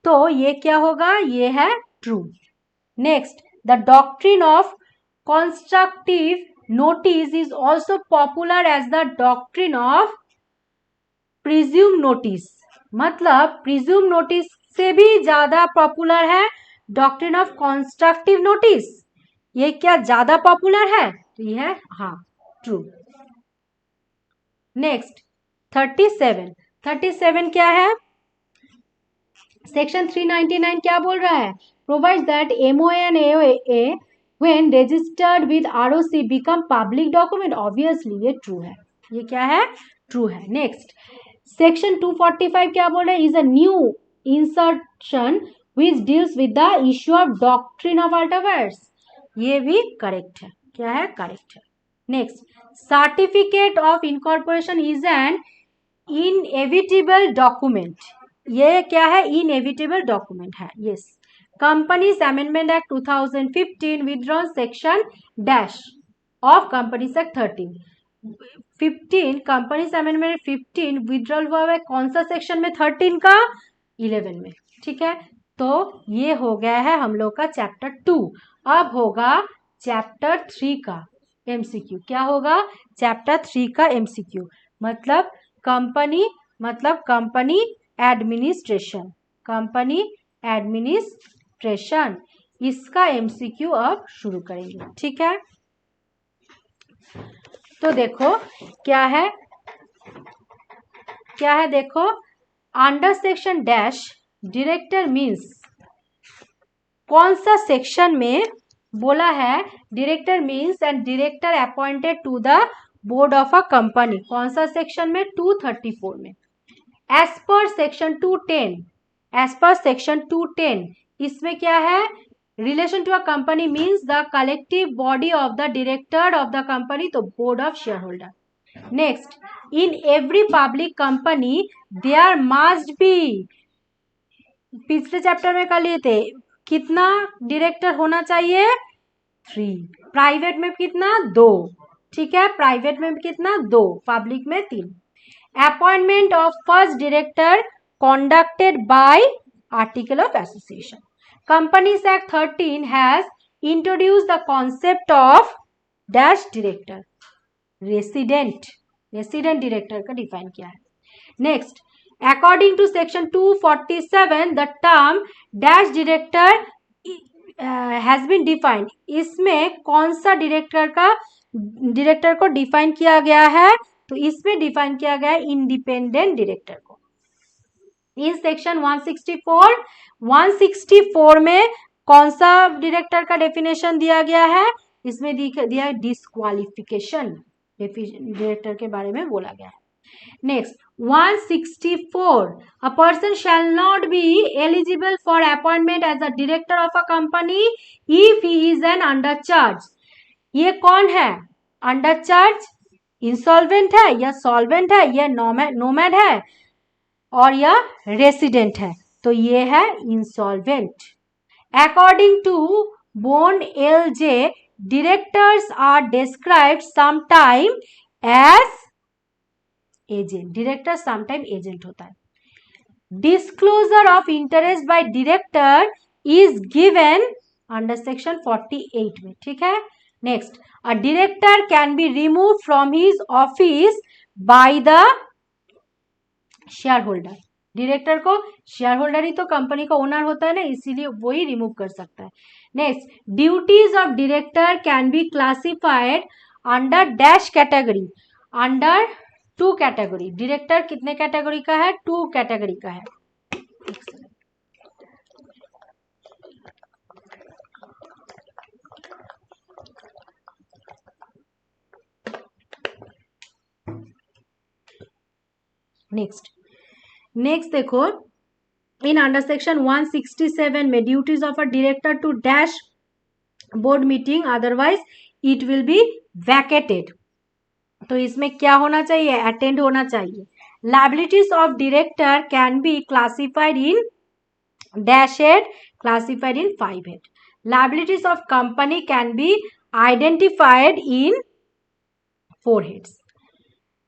तो ये क्या होगा, ये है true. Next the doctrine of constructive notice is also popular as the doctrine of presumed notice, मतलब presumed notice से भी ज्यादा पॉपुलर है डॉक्ट्रिन ऑफ कंस्ट्रक्टिव नोटिस, ये क्या ज्यादा पॉपुलर है, तो ये है हाँ ट्रू। नेक्स्ट 37 क्या है, सेक्शन 399 क्या बोल रहा है, provides that MOA and AOA when registered with ROC become public document, obviously ये true है, ये क्या है, true है। नेक्स्ट सेक्शन 245 क्या बोल रहा है, is a new insertion which deals with the issue of doctrine of ultra vires, ये भी करेक्ट है, क्या है, करेक्ट है। Next certificate of incorporation is an inevitable document, ये क्या है, इनएविटेबल डॉक्यूमेंट है, yes. Companies Amendment Act 2015 withdrawn section dash of Companies Act 13, 15 Companies Amendment 15 withdrawal हुआ है कौन सा सेक्शन में, 13 का 11 में, ठीक है। तो ये हो गया है हम लोग का चैप्टर 2। अब होगा चैप्टर 3 का MCQ, क्या होगा, चैप्टर 3 का MCQ, मतलब कंपनी एडमिनिस्ट्रेशन, कंपनी एडमिनिस्ट्रेशन, इसका MCQ अब शुरू करेंगे, ठीक है। तो देखो क्या है देखो, under section dash director means, कौन सा सेक्शन में बोला है director means and director appointed to the board of a company, कौन सा सेक्शन में, 234 में। एज पर सेक्शन 210 इसमें क्या है, relation to a company means the collective body of the director of the company, तो board of share holder. Next in every public company there must be, पिछले chapter में कर लिए थे, कितना डायरेक्टर होना चाहिए, 3, प्राइवेट में कितना, 2, ठीक है, प्राइवेट में कितना, 2, पब्लिक में 3। Appointment of first director conducted by Article of Association. Companies Act 13 has introduced the concept of dash director, resident director का define किया है. Next, according to section 247, the term dash director has been defined. इसमें कौन सा director को define किया गया है? तो इसमें डिफाइन किया गया है इंडिपेंडेंट डायरेक्टर को. इन सेक्शन 164 में कौन सा डायरेक्टर का डेफिनेशन दिया गया है? इसमें दिया है डिस्क्वालिफिकेशन डायरेक्टर के बारे में बोला गया है. Next 164, a person shall not be eligible for appointment as a director of a company if he is an undercharge. ये कौन है? अंडरचार्ज, इंसॉल्वेंट है या सॉल्वेंट है या नोमैड है और या रेसिडेंट है. तो ये है insolvent. According to Bowen LJ, directors are described sometime as agent. director sometime agent होता है. disclosure of interest by director is given under section 48 में. ठीक है. next, a director can be removed from his office by the shareholder. Director को share holder ही तो company का owner होता है ना, इसीलिए वो ही रिमूव कर सकता है. Next, duties of director can be classified under dash category, under 2 category. Director कितने कैटेगरी का है? 2 कैटेगरी का है. नेक्स्ट देखो, इन अंडर सेक्शन 167 में duties of a director to dash board meeting, otherwise it will be vacated. तो इसमें क्या होना चाहिए? अटेंड होना चाहिए. Liabilities of director can be classified in dash head, classified in 5 head. Liabilities of company can be identified in 4 heads.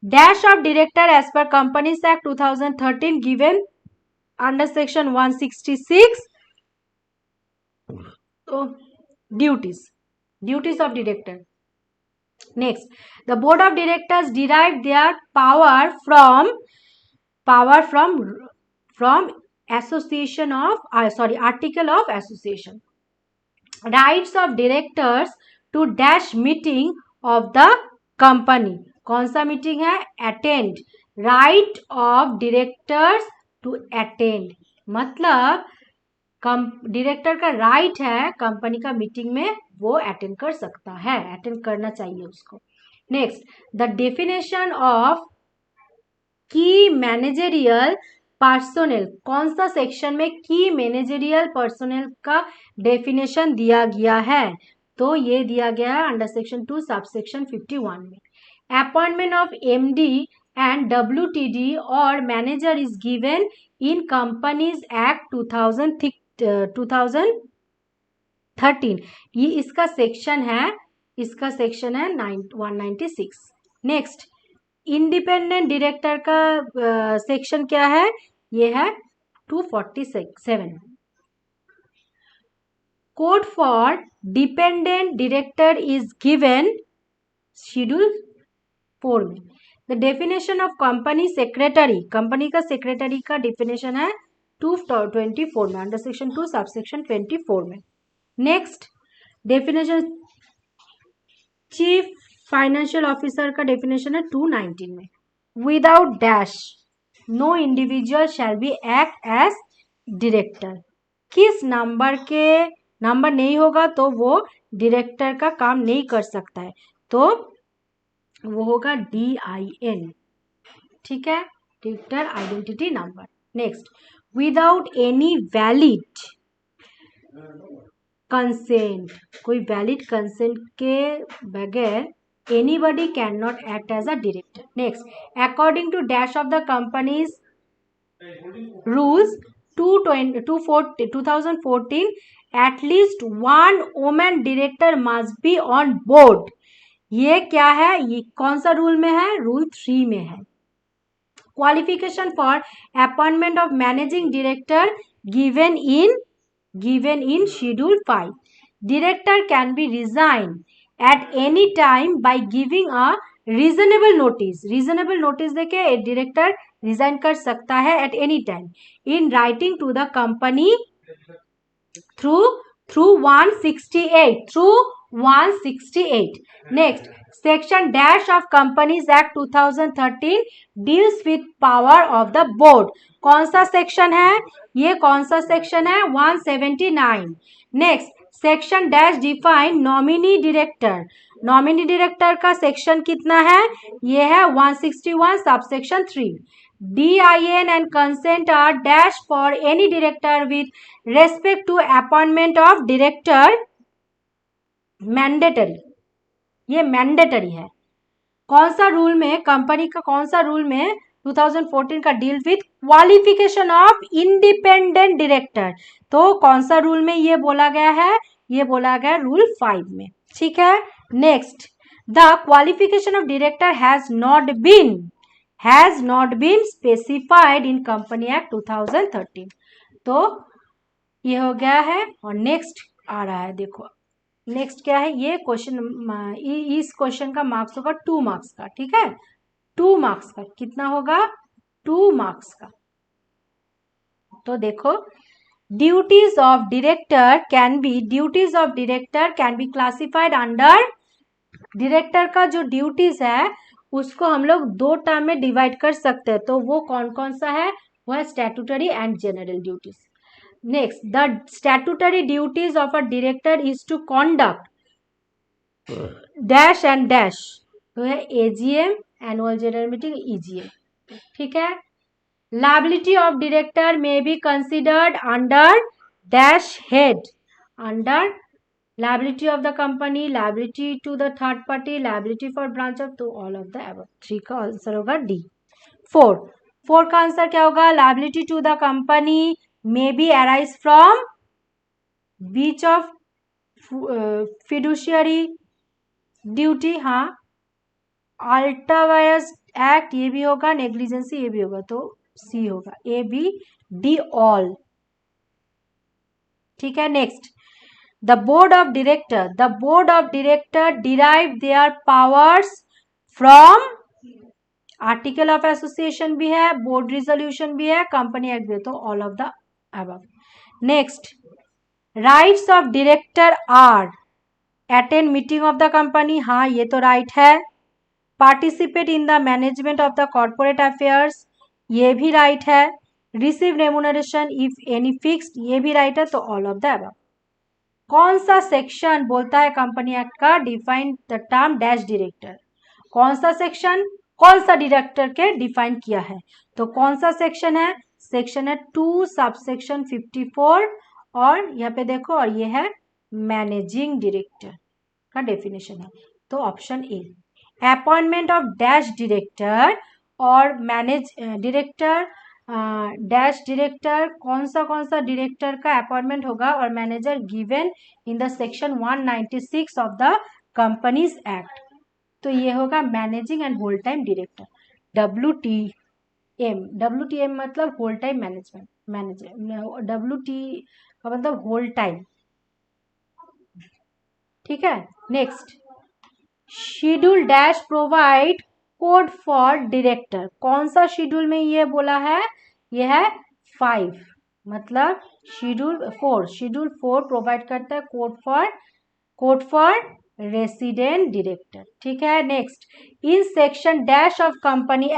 Dash of director as per Companies Act 2013 given under section 166. So, duties of director. Next, the board of directors derive their power from association of article of association. Rights of directors to dash meeting of the company. कौन सा meeting है? Attend. Right of directors to attend, मतलब director का right है company का meeting में वो attend कर सकता है, अटेंड करना चाहिए उसको. नेक्स्ट, द डेफिनेशन ऑफ की मैनेजरियल पर्सोनेल. कौन सा सेक्शन में की मैनेजरियल पर्सोनेल का डेफिनेशन दिया गया है? तो ये दिया गया है अंडर सेक्शन 2 सबसेक्शन 51 में. Appointment of MD and WTD or manager is given in Companies Act 2013. ये इसका सेक्शन है 196. नेक्स्ट, इंडिपेंडेंट डायरेक्टर का सेक्शन क्या है? ये है 247. Code for dependent director is given schedule 4 में. The definition of company secretary, company का सेक्रेटरी का डेफिनेशन है 224 में, अंडर सेक्शन 2 सबसेक्शन 24 में. Next, definition chief financial officer का डेफिनेशन है 219 में. Without dash no individual shall be act as director. किस नंबर नहीं होगा तो वो डायरेक्टर का काम नहीं कर सकता है, तो वो होगा DIN. ठीक है, director identity number. Next, without any valid consent, कोई वैलिड कंसेंट के बगैर anybody can not act as a director. Next, according to dash of the companies rules 2014, at least 1 women director must be on board. ये क्या है? ये कौन सा rule में है? रूल 3 में है. qualification for appointment of managing director given in schedule 5. Director can be resigned at any time by giving a reasonable notice. reasonable notice देके director resign कर सकता है at any time in writing to the company through 168. Next, section dash of Companies Act 2013 deals with power of the board. कौन सा section है ये? कौन सा सेक्शन है? 179. Next, section dash define nominee director. Nominee director का section कितना है? ये है 161 subsection 3. DIN and consent are dash for any director with respect to appointment of director mandatory. ये मैंडेटरी है. कौन सा रूल में, कंपनी का कौन सा रूल में 2014 का deal with qualification of independent director? तो कौन सा रूल में ये बोला गया है? ये बोला गया रूल 5 में. ठीक है. Next, the qualification of director has not been specified in company act 2013. तो ये हो गया है. और नेक्स्ट आ रहा है, देखो नेक्स्ट क्या है. ये क्वेश्चन, इस क्वेश्चन का मार्क्स होगा 2 मार्क्स का. ठीक है, 2 मार्क्स का. कितना होगा? 2 मार्क्स का. तो देखो, duties of director can be classified under. Director का जो ड्यूटीज है उसको हम लोग 2 टर्म में डिवाइड कर सकते हैं. तो वो कौन कौन सा है? वो है statutory and general duties. Next, the statutory duties of a director is to conduct dash and dash. तो है AGM, annual general meeting, EGM. ठीक है. Liability of director may be considered under dash head. Under liability of the company, liability to the third party, liability for branch of, तो all of the above. 3 का answer होगा D. 4 का answer क्या होगा? liability to the company may be arise from breach of fiduciary duty. हाँ, ultra vires act ये भी होगा, नेग्लिजेंसी ये भी होगा. तो सी होगा. A B D all. ठीक है. Next, the board of director derive their powers from. Article of association भी है, बोर्ड रिजोल्यूशन भी है, कंपनी एक्ट भी है. तो all of the above. Next, rights of director are attend meeting of the company. हाँ, ये तो right है. participate in the management of the corporate affairs, ये भी right है. receive remuneration if any fixed, ये भी right है. तो all of the above. कौन सा सेक्शन बोलता है कंपनी एक्ट का define the term dash director? कौन सा सेक्शन कौन सा डायरेक्टर के डिफाइन किया है? तो कौन सा सेक्शन है? सेक्शन है 2 सबसेक्शन 54. और यहाँ पे देखो, और ये है मैनेजिंग डायरेक्टर का डेफिनेशन है. तो option A. Appointment of dash director और मैनेज डायरेक्टर डैश डायरेक्टर, कौन सा डायरेक्टर का अपॉइंटमेंट होगा और manager given in the section 196 of the companies act. तो ये होगा managing and whole time director. WTM मतलब होल टाइम मैनेजर. WT का मतलब होल टाइम. ठीक है. Next, schedule dash provide code for director. कौन सा शेड्यूल में ये बोला है? ये है 5. मतलब शेड्यूल 4 प्रोवाइड करता है कोड फॉर रेसिडेंट डायरेक्टर. ठीक है. Next, in section dash of company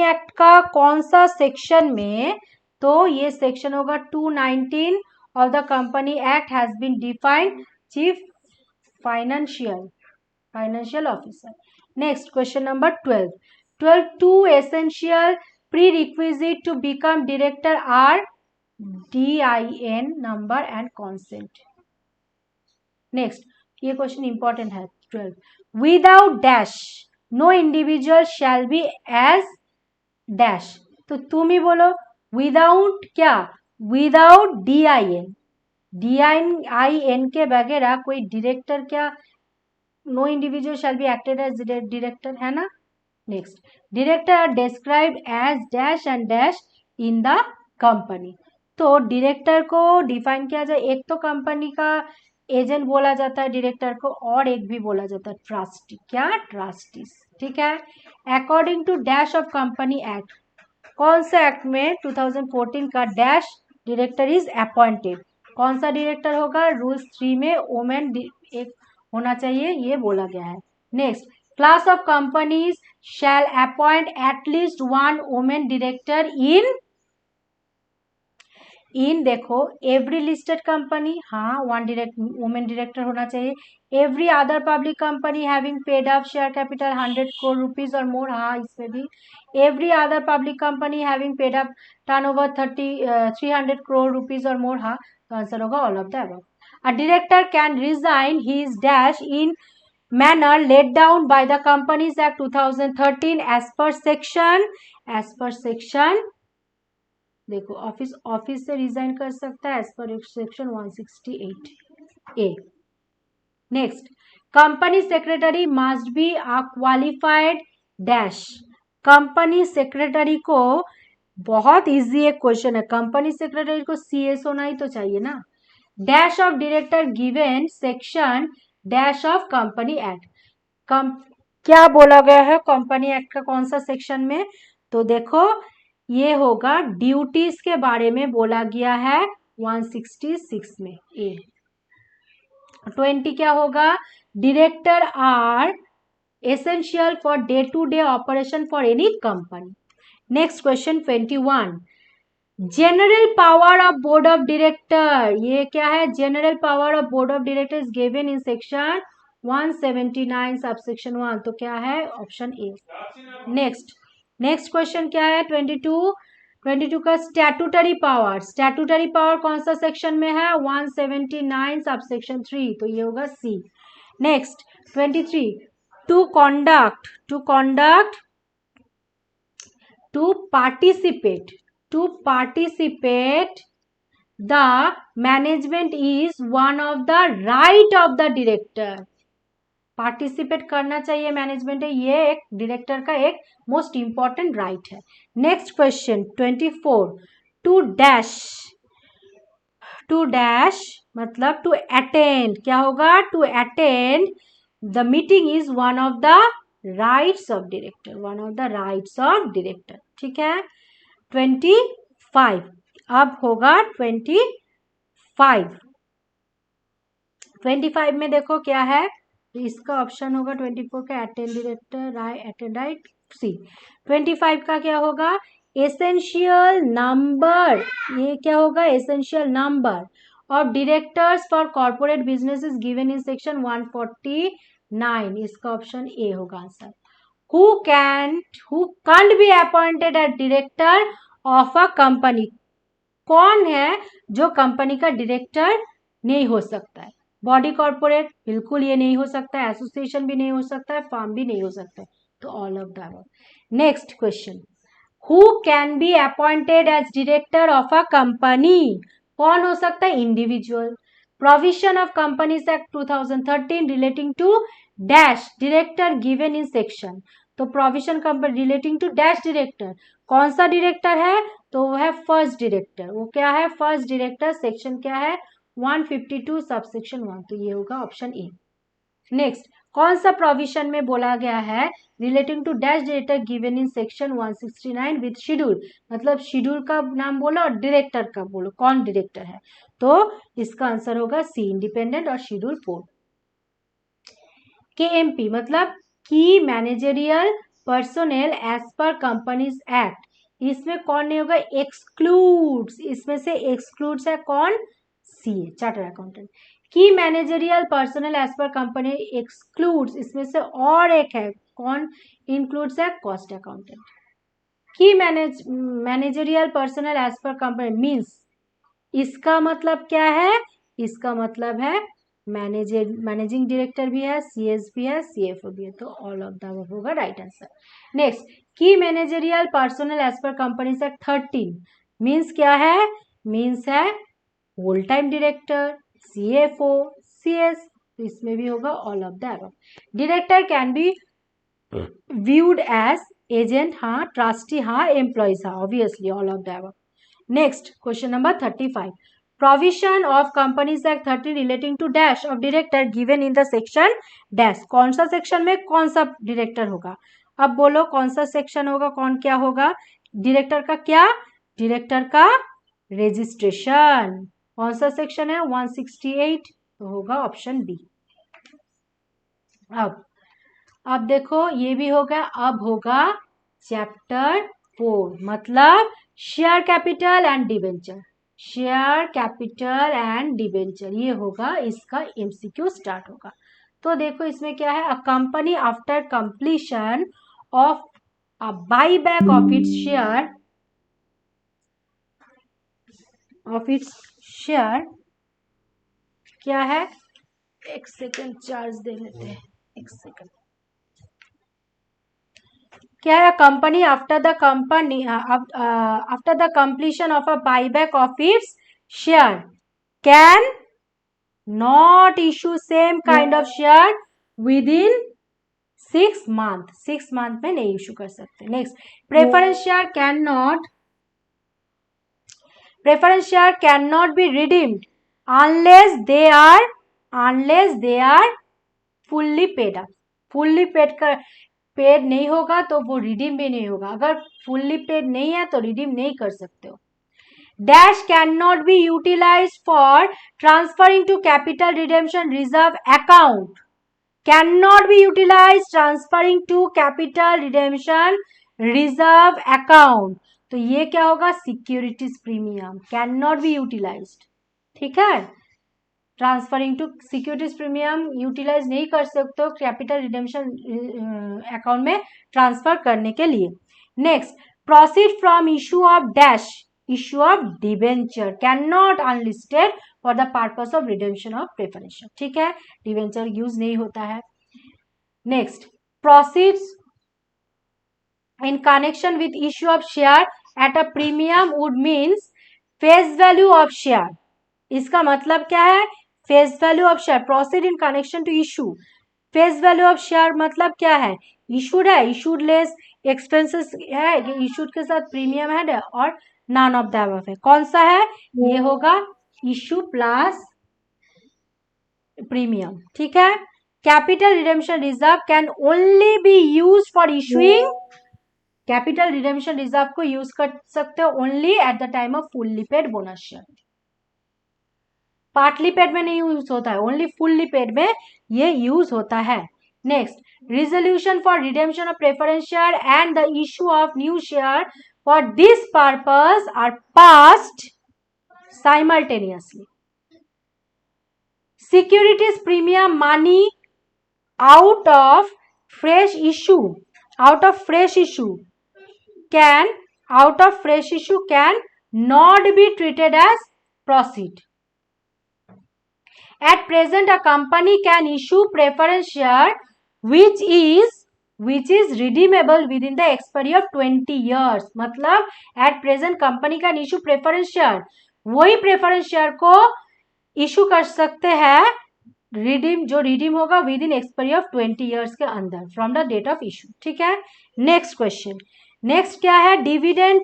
act का कौन सा सेक्शन में? तो ये सेक्शन होगा 219 of the company act has been defined chief financial officer. Next, question number 12. 2 essential prerequisite to become director are DIN number and consent. Next, ये question important है. 12. Without dash no individual shall be as dash. तो तुम ही बोलो without क्या? Without DIN के बगैर कोई director क्या? No individual shall be acted as director, है ना? Next, director are described as dash and dash in the company. तो डायरेक्टर को डिफाइन किया जाए, एक तो कंपनी का एजेंट बोला जाता है डायरेक्टर को, और एक भी बोला जाता है ट्रस्टी, क्या, ट्रस्टीज, ठीक है। According to dash of company act, कौन सा एक्ट में 2014 का डैश डायरेक्टर इज अपॉइंटेड, कौन सा डायरेक्टर होगा, रूल्स 3 में वोमेन एक होना चाहिए, ये बोला गया है। Next, class of companies shall appoint at least one women director in देखो एवरी लिस्टेड कंपनी, हाँ वन वुमेन डायरेक्टर होना चाहिए। Every other public company having paid up share capital 100 crore rupees or more, हाँ इसमें भी। Every other public company having paid up turnover 300 crore rupees or more, हाँ, तो answer होगा all of the above. A director can resign his dash in manner laid down by the Companies Act 2013 as per section देखो office से resign कर सकता है as per section 168 A. Next, company secretary must be a qualified dash, company secretary को, बहुत easy एक question है, company secretary को सीएस होना ही तो चाहिए ना। Dash of director given section dash of company act, क्या बोला गया है कंपनी एक्ट का कौन सा सेक्शन में, तो देखो ये होगा ड्यूटीज के बारे में बोला गया है 166 में ए। 20 क्या होगा, director are essential for day to day operation for any company. Next question 21, general power of board of director, ये क्या है, general power of board of director is given in section 179 subsection 1, तो क्या है ऑप्शन ए। नेक्स्ट क्वेश्चन क्या है 22 का statutory power कौन सा सेक्शन में है, 179 सबसेक्शन 3, तो ये होगा C. Next 23, to participate the management is one of the right of the director, participate करना चाहिए मैनेजमेंट है, ये एक डायरेक्टर का एक मोस्ट इंपॉर्टेंट राइट है। नेक्स्ट क्वेश्चन 24, टू डैश मतलब टू अटेंड, क्या होगा, to attend the meeting is one of the rights of director, ठीक है। 25, अब होगा 25 में देखो क्या है, इसका ऑप्शन होगा 24 का अटेंड डायरेक्टर राइट सी। 25 का क्या होगा, एसेंशियल नंबर, ये क्या होगा, essential number of directors for corporate businesses given in section 149, इसका ऑप्शन ए होगा answer. Who can't be appointed as director of a company, कौन है जो कंपनी का डायरेक्टर नहीं हो सकता है, बॉडी कॉर्पोरेट बिल्कुल ये नहीं हो सकता है, एसोसिएशन भी नहीं हो सकता है, फार्म भी नहीं हो सकता है, तो all of the above. Next question, who can be appointed as director of a company, कौन हो सकता है, individual. Provision of companies act 2013 relating to dash director given in section, तो provision company relating to dash director, कौन सा director है, तो वो है फर्स्ट डायरेक्टर, वो क्या है, फर्स्ट डायरेक्टर, सेक्शन क्या है 152 सबसेक्शन 1, तो ये होगा ऑप्शन ए। नेक्स्ट, कौन सा प्रोविजन में बोला गया है relating to dash director given in section 169 with schedule, मतलब शेड्यूल का नाम बोलो और डायरेक्टर का बोलो, कौन डायरेक्टर है, तो इसका आंसर होगा सी, इंडिपेंडेंट और शेड्यूल 4। KMP मतलब key managerial personnel as per companies act, इसमें कौन नहीं होगा, एक्सक्लूड्स, इसमें से एक्सक्लूड्स है कौन, CA charter accountant. Key managerial personal as per company excludes, इसमें से और एक है कौन, इंक्लूड्स है cost accountant. Key managerial personal as per company means, इसका मतलब क्या है, इसका मतलब है मैनेजिंग डायरेक्टर भी है, सीएस भी है, सीएफओ भी है, तो ऑल ऑफ द अबव होगा right answer. Next, key managerial personal as per company act 13 means क्या है, मीन्स है whole time director, CFO, CS, तो इसमें भी होगा all of the above. Director can be viewed as agent हाँ, trustee हाँ, employees हाँ, obviously all of the above. Next question number 35. Provision of Companies Act 30 relating to dash of director given in the section dash. कौन सा section में कौन सा director होगा? अब बोलो कौन सा सेक्शन होगा, कौन क्या होगा? डायरेक्टर का क्या? डायरेक्टर का रजिस्ट्रेशन. कौन सा सेक्शन है? 168. तो होगा ऑप्शन बी. अब देखो ये भी होगा. अब होगा चैप्टर 4 मतलब share capital and debenture. Share capital and debenture ये होगा, इसका एमसीक्यू स्टार्ट होगा. तो देखो इसमें क्या है? A company after completion of a by back of its share क्या है? एक सेकंड चार्ज दे लेते हैं, एक सेकंड. क्या है? Company after the completion of a buyback of its share can not issue same kind of share within 6 month. 6 month में नहीं इशू कर सकते. Next, preference share can not be redeemed unless they are fully paid up. Fully paid नहीं होगा तो वो redeem भी नहीं होगा. अगर फुल्ली पेड नहीं है तो रिडीम नहीं कर सकते हो. Dash can not be utilise for transferring to capital redemption reserve account. Can not be utilise transferring to capital redemption reserve account. तो ये क्या होगा? Securities premium can not be utilised. ठीक है, transferring to securities premium utilise नहीं कर सकते हो कैपिटल रिडेम्पशन अकाउंट में ट्रांसफर करने के लिए. Next, proceed from issue of debenture can not unlisted for the purpose of redemption of preference. ठीक है, डिबेंचर यूज नहीं होता है. Next, proceeds in connection with issue of share at a premium would means face value of share. इसका मतलब क्या है? Face value of share. Proceed in connection to issue. Face value of share मतलब क्या है? इशूड है, issued less expenses है, issued के साथ प्रीमियम है और नॉन ऑफ द अबव है. कौन सा है? ये होगा इशू प्लस प्रीमियम. ठीक है, capital redemption reserve can only B use for issuing. Capital redemption reserve को यूज कर सकते हो only at the time off fully paid bonus share. Partly paid में नहीं यूज होता है, ओनली फुल्ली पेड में ये यूज होता है. Next, resolution for redemption of preference share and the issue of new share for this purpose are passed simultaneously. Securities premium money out of fresh issue can not be treated as proceed. At present, a company can issue preference share which is redeemable within the expiry of 20 years. मतलब at present company can issue preference share. वही preference share को issue कर सकते हैं जो redeem होगा within expiry of 20 years के अंदर from the date of issue. ठीक है, नेक्स्ट क्वेश्चन. नेक्स्ट क्या है? Dividend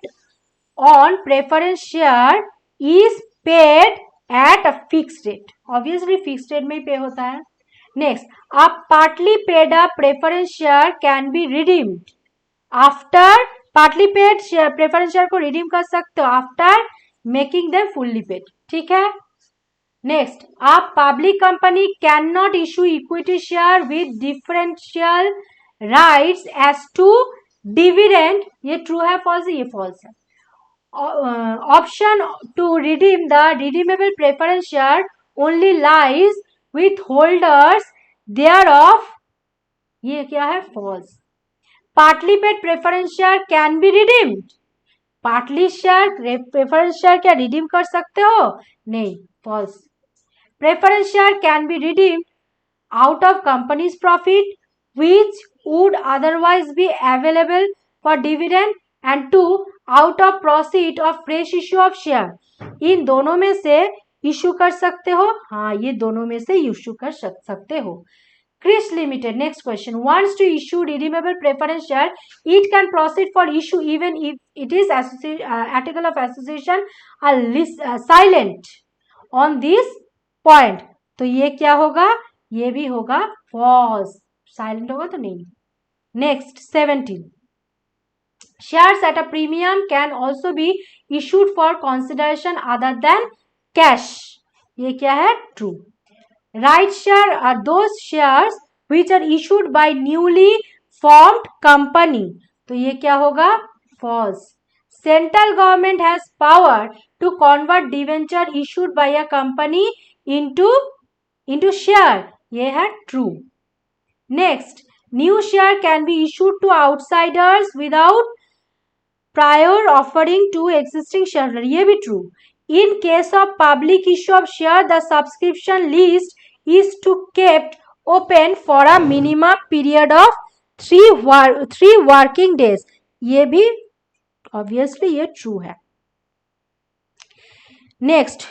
on preference share is paid at a fixed rate. Obviously fixed rate में ही पे होता है. Next, a partly paid up preference share can be redeemed after. Partly paid preference share को redeem कर सकते हो after making them fully paid. ठीक है. Next, a public company cannot issue equity share with differential rights as to dividend. ये true है, false है? ये false है. Option to redeem the redeemable preference share only lies with holders thereof. ये क्या है? False. Partly paid preference share can be redeemed. Partly share preference share क्या redeem कर सकते हो? नहीं, false. Preference share can be redeemed out of company's profit which would otherwise be available for dividend and 2 out of proceed of fresh issue of share. इन दोनों में से issue कर सकते हो. हाँ, ये दोनों में से इशू कर सकते हो. Chris Limited. Next question. Wants to issue redeemable preference share. It can proceed for issue even if it is article of association are silent on this point. तो ये क्या होगा? ये भी होगा false. Silent होगा तो नहीं. Next 17. Shares at a premium can also be issued for consideration other than cash. ये क्या है? True. Right share are those shares which are issued by newly formed company. तो ये क्या होगा? False. Central government has power to convert debenture issued by a company into share. ये है true. Next, new share can be issued to outsiders without prior offering to existing shareholder. ये भी true. In case of public issue of share, the subscription list is to kept open for a minimum period of 3 working days. ये भी obviously ये true है. Next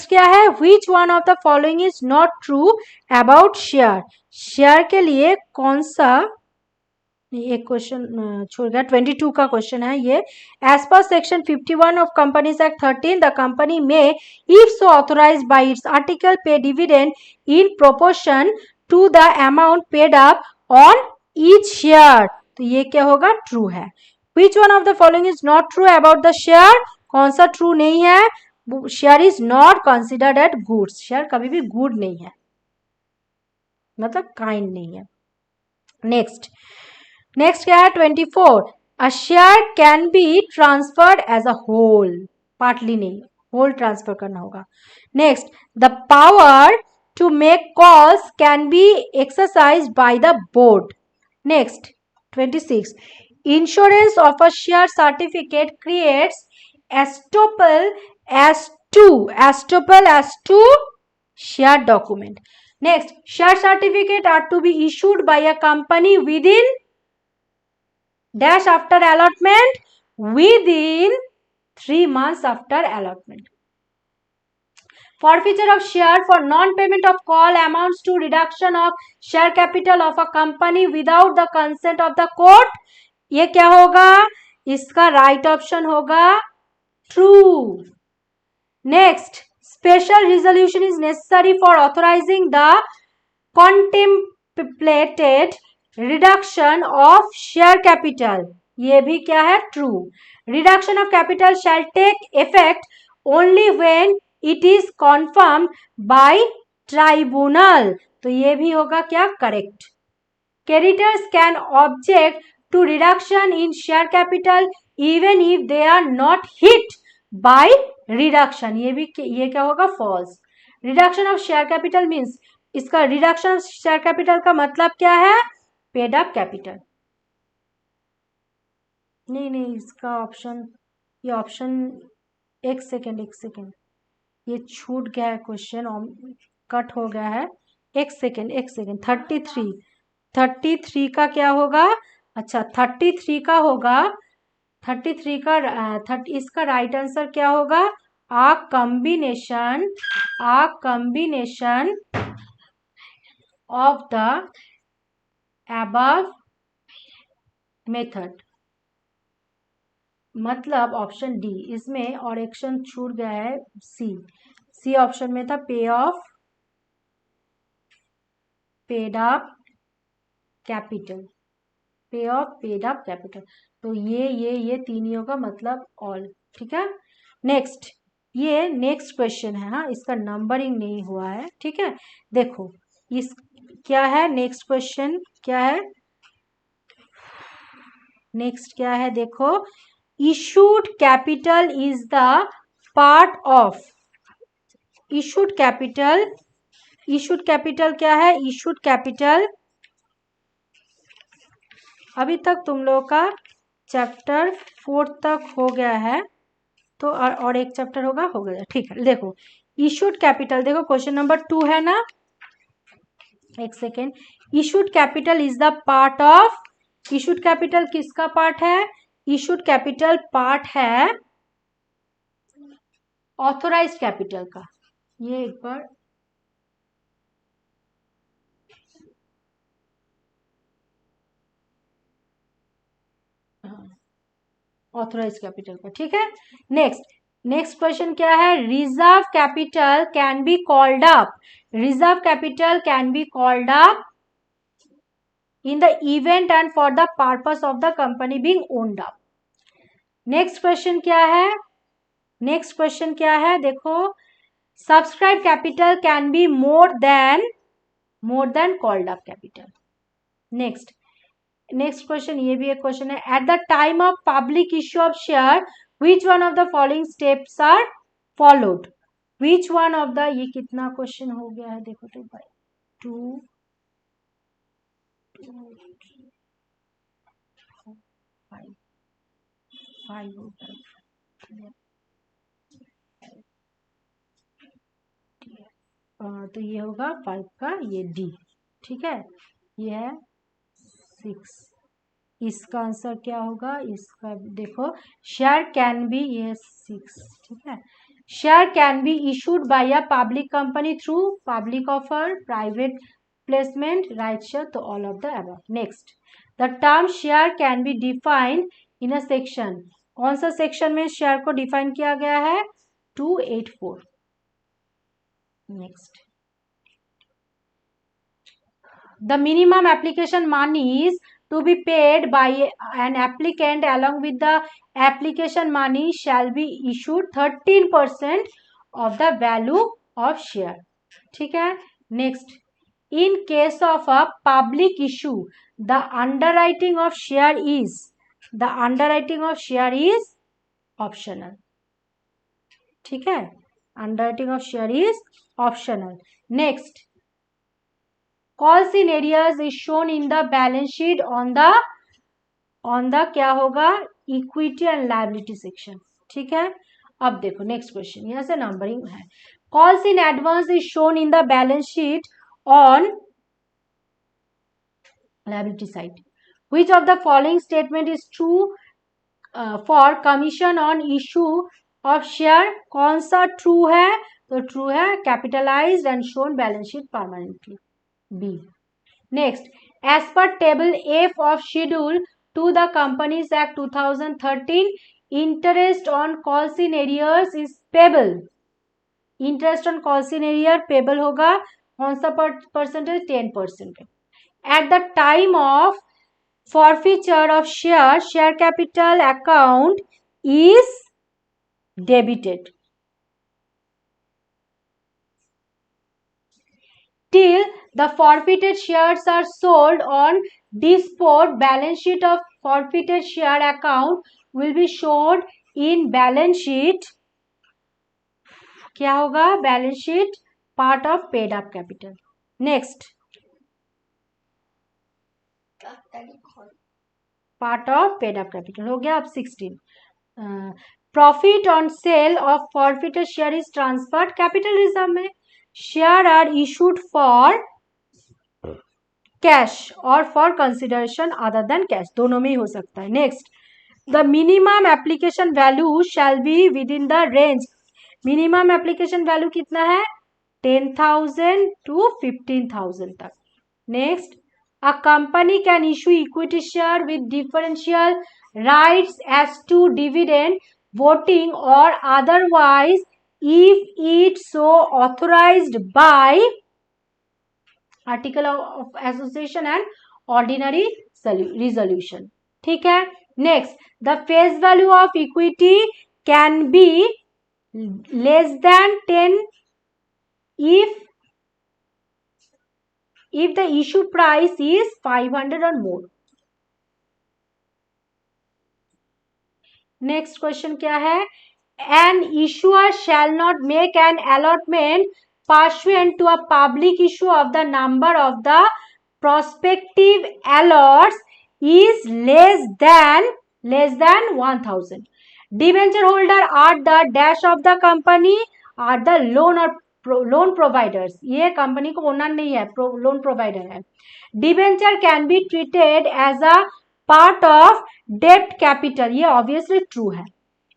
क्या है? Which one of the following is not true about share? Share के लिए कौन सा? एक क्वेश्चन छोड़ गया. 22 का क्वेश्चन है ये. As per section 51 of Companies Act 13, the company may, if so authorized by its article, pay dividend in proportion to the amount paid up on each share. तो ये क्या होगा? True है. Which one of the following is not true about the share? कौन सा true नहीं है? Share is not considered as goods. Share कभी भी good नहीं है, मतलब kind नहीं है. Next क्या है? 24. A share can be transferred as a whole. Partly नहीं, whole transfer करना होगा. Next, the power to make calls can be exercised by the board. Next, 26. Insurance of a share certificate creates estoppel as to share document. Next, share certificate are to be issued by a company within dash after allotment, within 3 months after allotment. Forfeiture of share for non-payment of call amounts to reduction of share capital of a company without the consent of the court. ये क्या होगा? इसका right option होगा true. Next, special resolution is necessary for authorizing the contemplated reduction of share capital. ये भी क्या है? True. Reduction of capital shall take effect only when it is confirmed by tribunal. तो ये भी होगा क्या? Correct. Creditors can object to reduction in share capital even if they are not hit by reduction. ये क्या होगा? False. Reduction of share capital means, इसका reduction of share capital का मतलब क्या है? Paid up capital. नहीं, इसका ऑप्शन, ये ऑप्शन एक सेकेंड, ये छूट गया है क्वेश्चन, कट हो गया है. एक सेकेंड. 33 का क्या होगा? अच्छा, 33 का होगा. 33 का इसका राइट आंसर क्या होगा? A combination of the above method, मतलब ऑप्शन डी. इसमें और एक्शन छूट गया है. सी ऑप्शन में था पेड अप कैपिटल. तो ये तीन ही होगा, मतलब ऑल. ठीक है. नेक्स्ट, ये नेक्स्ट क्वेश्चन है. हाँ, इसका नंबरिंग नहीं हुआ है. ठीक है. देखो इस क्या है. नेक्स्ट क्वेश्चन क्या है? नेक्स्ट क्या है? देखो, issued capital is the part of issued capital क्या है? issued capital, अभी तक तुम लोग का चैप्टर 4 तक हो गया है, तो और एक चैप्टर हो गया. ठीक है. देखो issued capital, देखो क्वेश्चन नंबर 2 है ना. एक second. issued capital is the part of, issued capital किसका पार्ट है? इशूड कैपिटल पार्ट है ऑथोराइज्ड कैपिटल का. ये एक बार ऑथोराइज कैपिटल का, ठीक है। नेक्स्ट क्वेश्चन क्या है, reserve capital can be called up, reserve capital can be called up in the event and for the purpose of the company being owned up. Next question क्या है, देखो, subscribe capital can be more than called up capital. Next question, ये भी एक question है, at the time of public issue of share which one of the following steps are followed, which one of the, ये कितना question हो गया है, देखो तो भाई, 2 5 तो ये होगा 5 का ये डी, ठीक है, ये है 6, इसका आंसर क्या होगा, इसका देखो, शेयर कैन बी, ये 6, ठीक है, share can be issued by a public company through public offer, private placement, right share, तो all of the above. Next, the term share can be defined in a section, कौन सा section में share को define किया गया है, 284। Next, the minimum application money is to be paid by an applicant along with the application money shall be issued 13% of the value of share, ठीक है। Next, in case of a public issue the underwriting of share is optional, ठीक है, underwriting of share is optional। Next, calls in areas is shown in the balance sheet on the क्या होगा, equity and liability section, ठीक है। अब देखो next question, यहां से नंबरिंग है, calls in advance is shown in the balance sheet on liability side, which of the following statement is true for commission on issue of share, कौन सा true है, तो ट्रू है, capitalised and shown balance sheet permanently, B. Next, as per table F of schedule to the Companies Act 2013, interest on calls in arrears is payable, interest on calls in arrears payable होगा, कौन सा percentage, 10%। at the time of forfeiture of share capital account is debited till the forfeited shares are sold on disposed, balance sheet of forfeited share account will be shown in balance sheet, क्या होगा, balance sheet part of paid up capital। next, part of paid up capital हो गया। अब 16, profit on sale of forfeited share is transferred capital reserve में, share are issued for cash और for consideration other than cash, दोनों में ही हो सकता है। Next, the minimum application value shall be within the range, minimum application value कितना है, 10,000 to 15,000 तक। Next, a company can issue equity share with differential rights as to dividend, voting और otherwise if it so authorized by article of association and ordinary resolution, ठीक है। Next, the face value of equity can be less than 10 if the issue price is 500 or more। Next question क्या है, an issuer shall not make an allotment pursuant to a public issue of the number of the prospective allots is less than 1000। debenture holder are the dash of the company are the loan providers, ये company को owner नहीं है, loan provider है। debenture can be treated as a part of debt capital, ये obviously true है।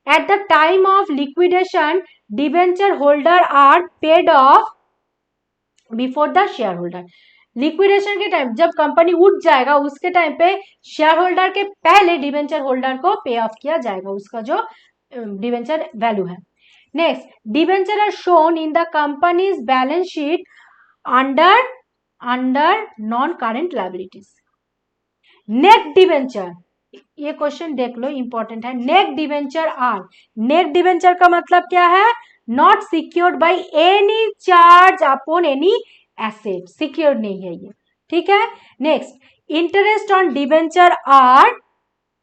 At the time of liquidation, debenture holder are paid off before the shareholder। Liquidation के time जब company उठ जाएगा उसके टाइम पे share holder के पहले डिवेंचर होल्डर को पे ऑफ किया जाएगा उसका जो डिवेंचर वैल्यू है। Next, debenture are shown in the companies balance sheet under non current liabilities. Next debenture, ये क्वेश्चन देख लो, इंपॉर्टेंट है। Next debenture are, next debenture का मतलब क्या है? Not secured by any charge upon any asset, secured नहीं है ये, ठीक है। Next, interest on debenture are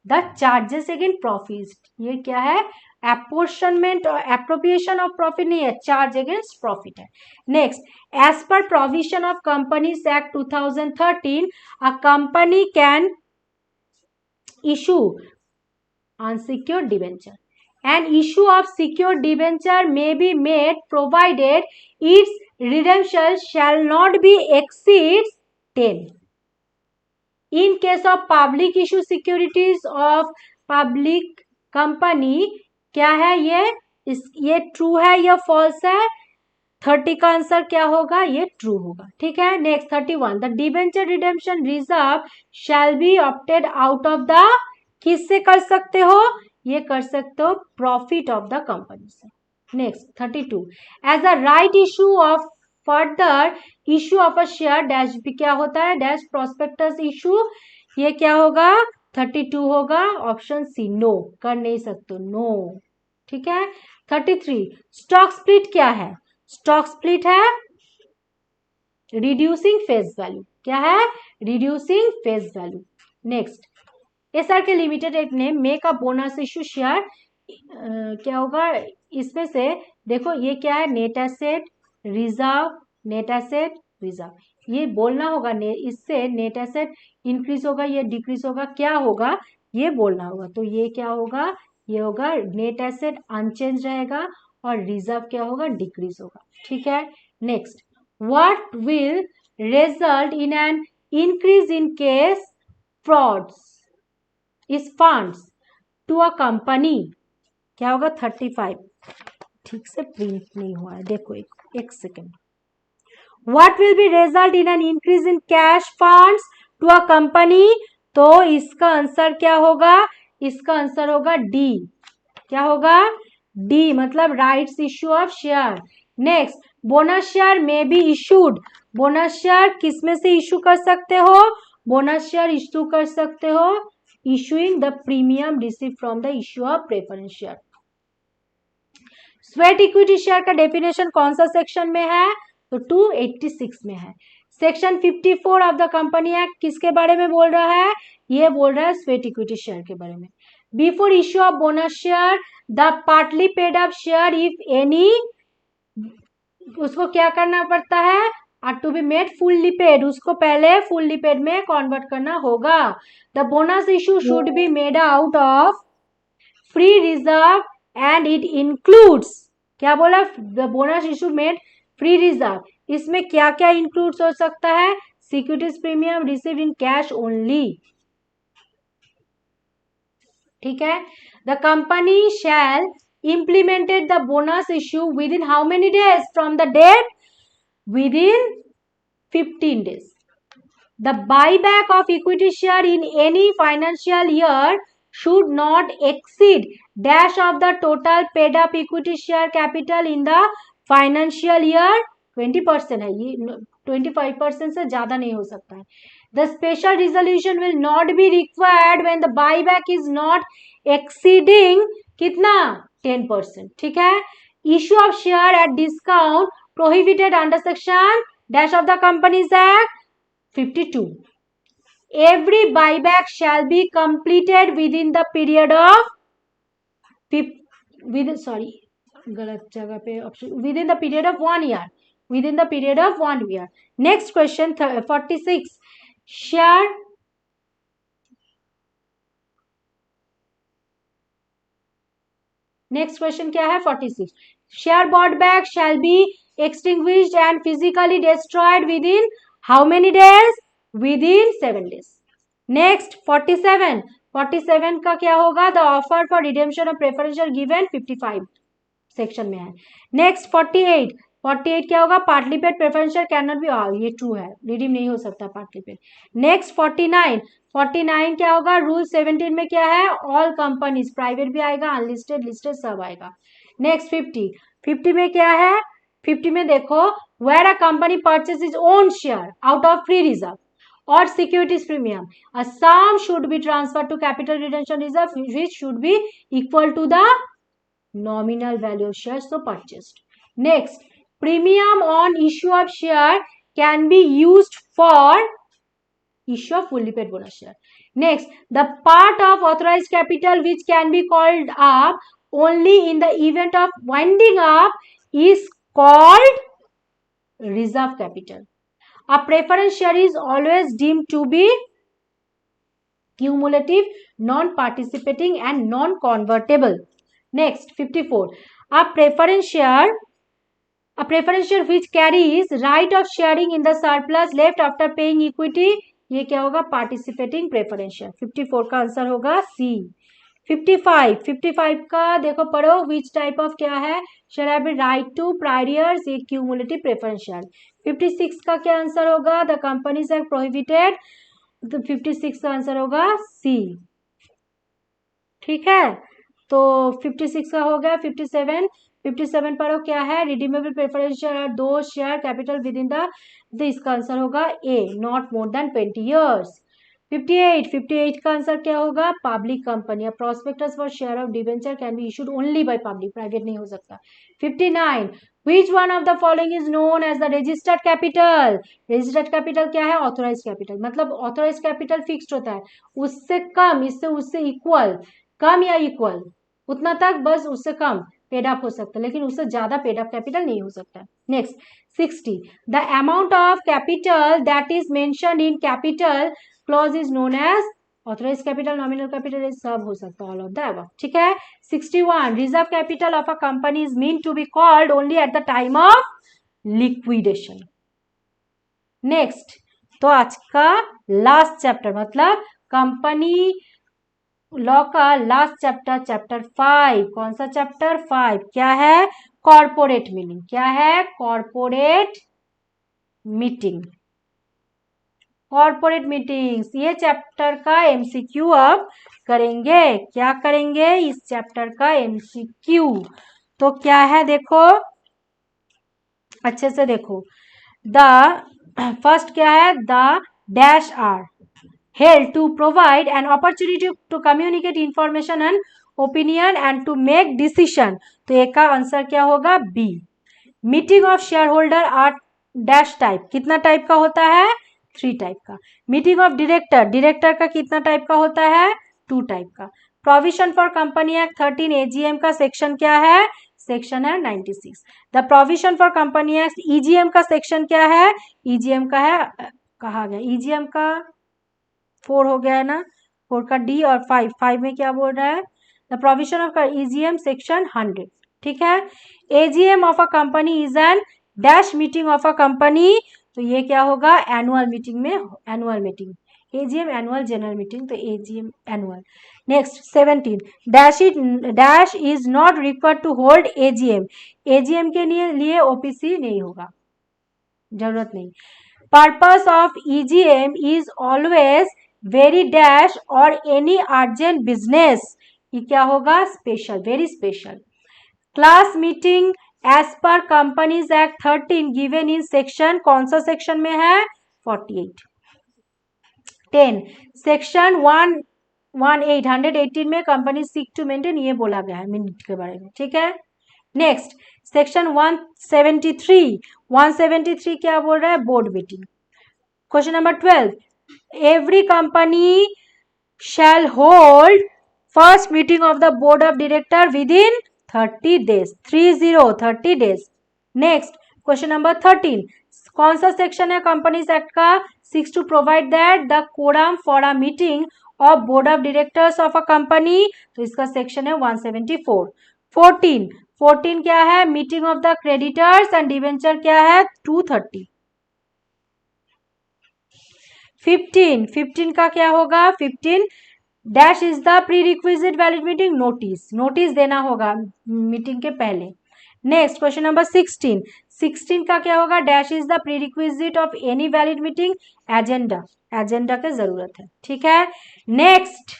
the charges against profit, ये क्या है? एपोर्शनमेंट और एप्रोप्रिएशन ऑफ प्रॉफिट नहीं है, चार्ज अगेंस्ट प्रॉफिट है। Next, as per provision of companies act 2013 a company can issue unsecured debenture. An issue of secured debenture may be made provided its redemption shall not be exceeds 10. In case of public issue securities of public company, क्या है ये true है या false है? 30 का answer क्या होगा? ये ट्रू होगा, ठीक है। Next 31, the debenture redemption reserve shall be opted out of the, किससे कर सकते हो? ये कर सकते हो प्रॉफिट ऑफ द कंपनी से। Next 32, as a right issue of further issue of a share dash भी क्या होता है? डैश प्रोस्पेक्टस इशू, ये क्या होगा? 32 होगा, ऑप्शन सी, नो, कर नहीं सकते, नो, ठीक है। 33, स्टॉक स्प्लिट क्या है? स्टॉक स्प्लिट है रिड्यूसिंग फेस वैल्यू, क्या है? Reducing face value. Next, SR के लिमिटेड एक ने make a bonus issue share, क्या होगा इसमें से? देखो ये क्या है? Net asset reserve, net asset reserve, ये बोलना होगा। इससे नेट एसेट इंक्रीज होगा, ये डिक्रीज होगा, क्या होगा ये बोलना होगा। तो ये क्या होगा? ये होगा नेट एसेट अनचेंज रहेगा और रिजर्व क्या होगा? डिक्रीज होगा, ठीक है। Next, what will result in an increase in case frauds is funds to a company, क्या होगा? 35, ठीक से प्रिंट नहीं हुआ है, देखो एक second. What will be result in an increase in cash funds to a company, तो इसका आंसर क्या होगा? इसका आंसर होगा डी, क्या होगा? डी, मतलब rights issue of share. Next, bonus share में बी इशूड, बोनस शेयर किस में से इशू कर सकते हो? बोनस शेयर इशू कर सकते हो issuing the premium receive from the issue of preference share. Sweat equity share का डेफिनेशन कौन सा सेक्शन में है? तो 286 में है। Section 54 of the company act किसके बारे में बोल रहा है? ये बोल रहा है स्वेट इक्विटी शेयर के बारे में। Before issue of bonus share the partly paid up share if any, उसको क्या करना पड़ता है? Are to be made fully paid, उसको पहले फुल्ली पेड में कन्वर्ट करना होगा। The bonus issue should be made out of free reserve and it includes, क्या बोला? The bonus issue made free reserve, इसमें क्या क्या इंक्लूड्स हो सकता है? Securities premium received in cash only, ठीक है। The company shall implemented the bonus issue within how many days from the date? Within 15 days. The buyback of equity share in any financial year should not exceed dash of the total paid up equity share capital in the financial year, 20% है ये, 25% से ज्यादा नहीं हो सकता है। The special resolution will not be required when the buyback is not exceeding कितना? 10%, ठीक है। Issue of share at discount prohibited under section dash of the companies act 52. Every buyback shall be completed within the period of गलत जगह पे option, within the period of 1 year, within the period of 1 year. Next question 46, share next question क्या है? 46, share bought back shall be extinguished and physically destroyed with in how many days? With in 7 days. Next 47, 47 का क्या होगा? The offer for redemption of preferential given 55 section में है। Next 48, 48 क्या होगा, partly paid preference share can not B, ये true है, redeem नहीं हो सकता पार्टली पेड। नेक्स्ट 49 क्या होगा, रूल 17 में क्या है, ऑल कंपनीज, प्राइवेट भी आएगा, अनलिस्टेड लिस्टेड सब आएगा। नेक्स्ट 50 में क्या है, 50 में देखो, where a company purchase is own share out of free reserve or securities premium, a sum should be transferred to capital retention reserve which should be equal to the nominal value of shares so purchased. Next, premium on issue of share can be used for issue of fully paid bonus share. Next, the part of authorized capital which can be called up only in the event of winding up is called reserve capital. A preference share is always deemed to be cumulative, non-participating and non-convertible. Next, 54. A preference share which carries right of sharing in the surplus left after paying equity, ये क्या होगा, participating preference share. 54 का answer होगा C. 55 का देखो पढ़ो, which type of क्या है, shall have a right to priors, ये cumulative preference share. 56 का क्या आंसर होगा, the companies are prohibited, तो 56 का आंसर होगा C. ठीक है, तो 56 का हो गया। 57 पर क्या है, रिडीमेबल प्रेफरेंस शेयर, दो share capital with in the, इसका आंसर होगा ए, नॉट मोर देन 20 years. 58 का आंसर क्या होगा, public company, prospectus for share of debenture can be issued only by public, private नहीं हो सकता. 59 which one of the following is known as the registered capital? registered capital क्या है, authorise capital, मतलब authorise capital fixed होता है, उससे कम, उससे इक्वल, कम या इक्वल उतना तक, बस उससे कम पेड अप हो सकता है, लेकिन उससे ज्यादा पेड अप कैपिटल नहीं हो सकता. Next 60 the amount of capital that is mentioned in capital clause is known as authorise capital, nominal capital, is सब हो सकता है, ऑल ऑफ द अबव. ठीक है. 61 reserve capital of a company is mean to be called only at the time of liquidation. Next, तो आज का last chapter, मतलब कंपनी लॉ का लास्ट चैप्टर, चैप्टर 5. कौन सा चैप्टर, 5. क्या है, कॉर्पोरेट मीटिंग. क्या है, कॉर्पोरेट मीटिंग. कॉर्पोरेट मीटिंग्स, ये चैप्टर का एमसीक्यू अब करेंगे. क्या करेंगे, इस चैप्टर का एमसीक्यू. तो क्या है, देखो अच्छे से देखो. द फर्स्ट क्या है, the dash are held to provide an opportunity to communicate information and opinion and to make decision. तो एक का आंसर क्या होगा, B. Meeting of share holder are dash type, कितना टाइप का होता है, 3 टाइप का. मीटिंग ऑफ डायरेक्टर का कितना टाइप का होता है, 2 टाइप का. Provision for company act 13 AGM का सेक्शन क्या है, सेक्शन है 96. The provision for company act EGM का सेक्शन क्या है, ईजीएम का है, कहा गया ईजीएम का 4 हो गया है ना, 4 का डी, और 5 में क्या बोल रहा है, the provision of EGM section 100. ठीक है. AGM of a company is an dash meeting of a company, तो ये क्या होगा, एनुअल मीटिंग में, annual meeting, AGM annual general meeting, तो AGM annual. Next 17 dash is not required to hold AGM, AGM के लिए ओपीसी नहीं होगा, जरूरत नहीं. Purpose of EGM is always very dash और एनी अर्जेंट बिजनेस, ये क्या होगा, special, very special. Class meeting as per companies act 13 given in section, कौन सा सेक्शन में है, 48. 10 सेक्शन 118 में कंपनी सीक टू मेंटेन, ये बोला गया है मिनट के बारे में. ठीक है. नेक्स्ट सेक्शन 173 क्या बोल रहा है, board meeting. Question number 12 every company shall hold first meeting of the board of director within 30 days. 30 days. Next question number 13 कौन सा सेक्शन है कंपनीज एक्ट का, 6 to provide that the quorum for a meeting of board of directors of a company, तो इसका section है 174. 14 क्या है, meeting of the creditors and debenture क्या है, 230. 15 का क्या होगा, 15 dash is the pre requisite valid meeting, notice देना होगा मीटिंग के पहले. नेक्स्ट क्वेश्चन नंबर 16 16 का क्या होगा, dash is the prerequisite of any valid meeting, agenda, agenda की जरूरत है, ठीक है। नेक्स्ट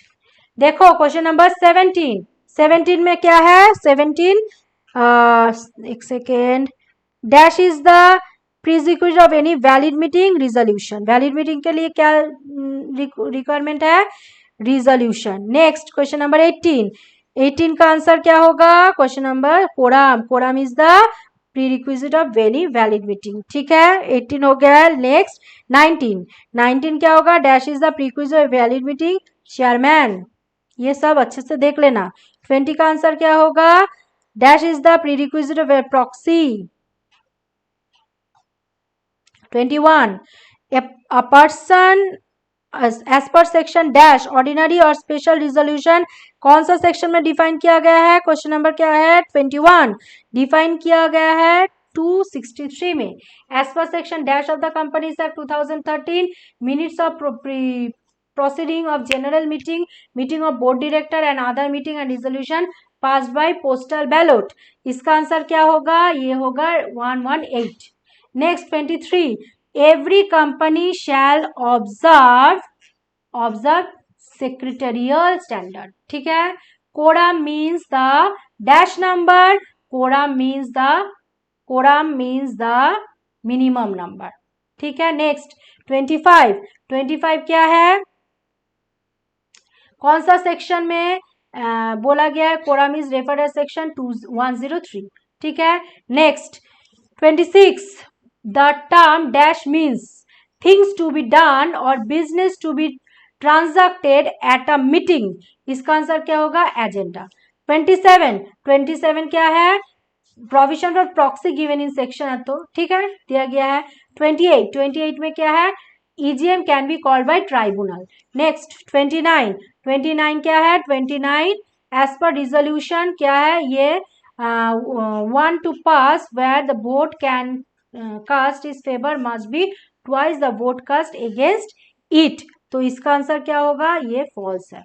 देखो क्वेश्चन नंबर 17, 17 में क्या है, 17 एक second, dash is the prerequisite of any valid meeting, resolution, valid meeting के लिए क्या रिक्वायरमेंट है, रिजोल्यूशन। नेक्स्ट क्वेश्चन नंबर 18, 18 का आंसर क्या होगा, question number quorum, quorum is the prerequisite of any valid meeting, ठीक है, 18 हो गया। नेक्स्ट 19, 19 क्या होगा, dash is the prerequisite of valid meeting, chairman, ये सब अच्छे से देख लेना। 20 का आंसर क्या होगा, dash is the prerequisite of A proxy. 21, a person as per section dash ordinary और स्पेशल रिजोल्यूशन कौन सा सेक्शन में डिफाइन किया गया है, क्वेश्चन नंबर क्या है 21, डिफाइन किया गया है 263 में। As per section dash of the companies act 2013, minutes of proceeding of general meeting, meeting of board director and other meeting and resolution passed by postal ballot, इसका आंसर क्या होगा, ये होगा 118। Next 23, every company shall observe secretarial standard, ठीक है। quorum means the dash number, quorum means the minimum number, ठीक है। Next 25, 25 क्या है, कौन सा सेक्शन में बोला गया है, quorum is referred as section 103, ठीक है। Next 26, the term dash means things to be done or business to be transacted at a meeting, इसका आंसर क्या होगा, एजेंडा। 27, 27 क्या है, provision for proxy given in section है, तो ठीक है दिया गया है। 28, 28 में क्या है, EGM can be called by tribunal. Next 29, 29 क्या है, 29 एज पर रिजोल्यूशन क्या है, ये one two pass where the vote can cast is favour must be twice the vote cast against it, तो इसका आंसर क्या होगा, ये फॉल्स है।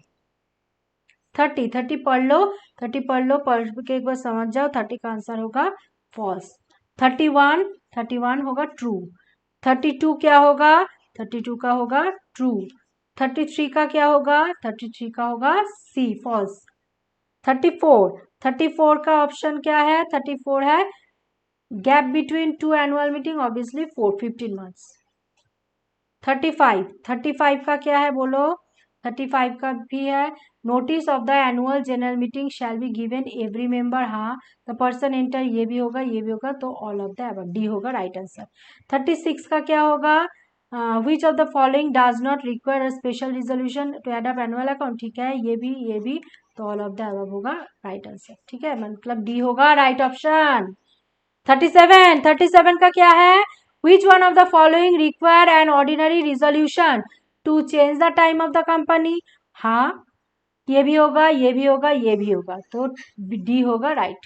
30, 30 पढ़ लो, 30 पढ़ लो, पढ़ के एक बार समझ जाओ, 30 का आंसर होगा फॉल्स। 31, 31 होगा ट्रू। 32 क्या होगा, 32 का होगा ट्रू। 33 का क्या होगा, 33 का होगा सी, फॉल्स। 34, 34 का ऑप्शन क्या है, 34 है gap between two annual meeting, obviously 15 months. 35, 35 का क्या है बोलो, 35 का भी है, notice of the annual general meeting shall be given every member, हाँ द पर्सन एंटर, ये भी होगा ये भी होगा, तो all of the above, D होगा राइट आंसर। 36 का क्या होगा, which of the following does not require a special resolution to adopt annual account, ठीक है ये भी, तो ऑल ऑफ द अबव होगा राइट आंसर, ठीक है, मतलब डी होगा राइट ऑप्शन। 37, 37 का क्या है, which one of the following require an ordinary resolution to change the time of the company, हाँ ये भी होगा ये भी होगा ये भी होगा, तो डी होगा राइट।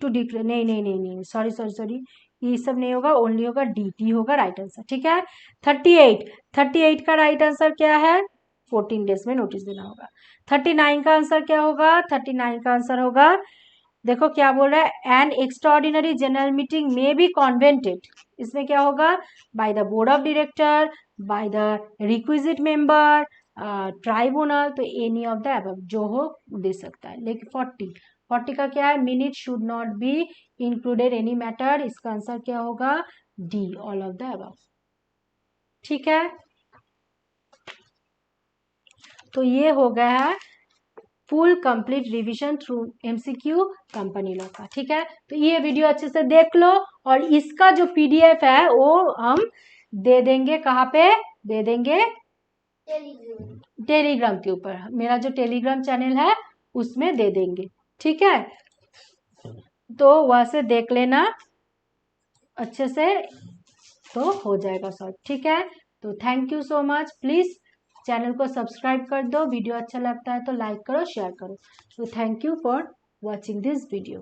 टू डिक्लेयर, नहीं नहीं नहीं नहीं, सॉरी सॉरी सॉरी, ये सब नहीं होगा, ओनली होगा डी, डी होगा राइट आंसर, ठीक है। 38, 38 का राइट आंसर क्या है, 14 डेज में नोटिस देना होगा। 39 का आंसर क्या होगा, 39 का आंसर होगा, देखो क्या बोल रहा है, एन एक्स्ट्राऑर्डिनरी जनरल मीटिंग में बी कॉन्वेंटेड, इसमें क्या होगा, by the board of director, by the requisite member, tribunal, तो एनी ऑफ द अबव जो हो दे सकता है। लेकिन 40, 40 का क्या है, minute should not be included any matter, इसका आंसर क्या होगा, D all of the above, ठीक है। तो ये हो गया है full complete revision through MCQ company law का, ठीक है। तो ये वीडियो अच्छे से देख लो, और इसका जो पीडीएफ है वो हम दे देंगे, कहाँ पे दे देंगे, टेलीग्राम के ऊपर, मेरा जो टेलीग्राम चैनल है उसमें दे देंगे, ठीक है। तो वहां से देख लेना अच्छे से, तो हो जाएगा सॉल्व, ठीक है। तो thank you so much, please channel को सब्सक्राइब कर दो, वीडियो अच्छा लगता है तो लाइक करो, शेयर करो। तो thank you for watching this video.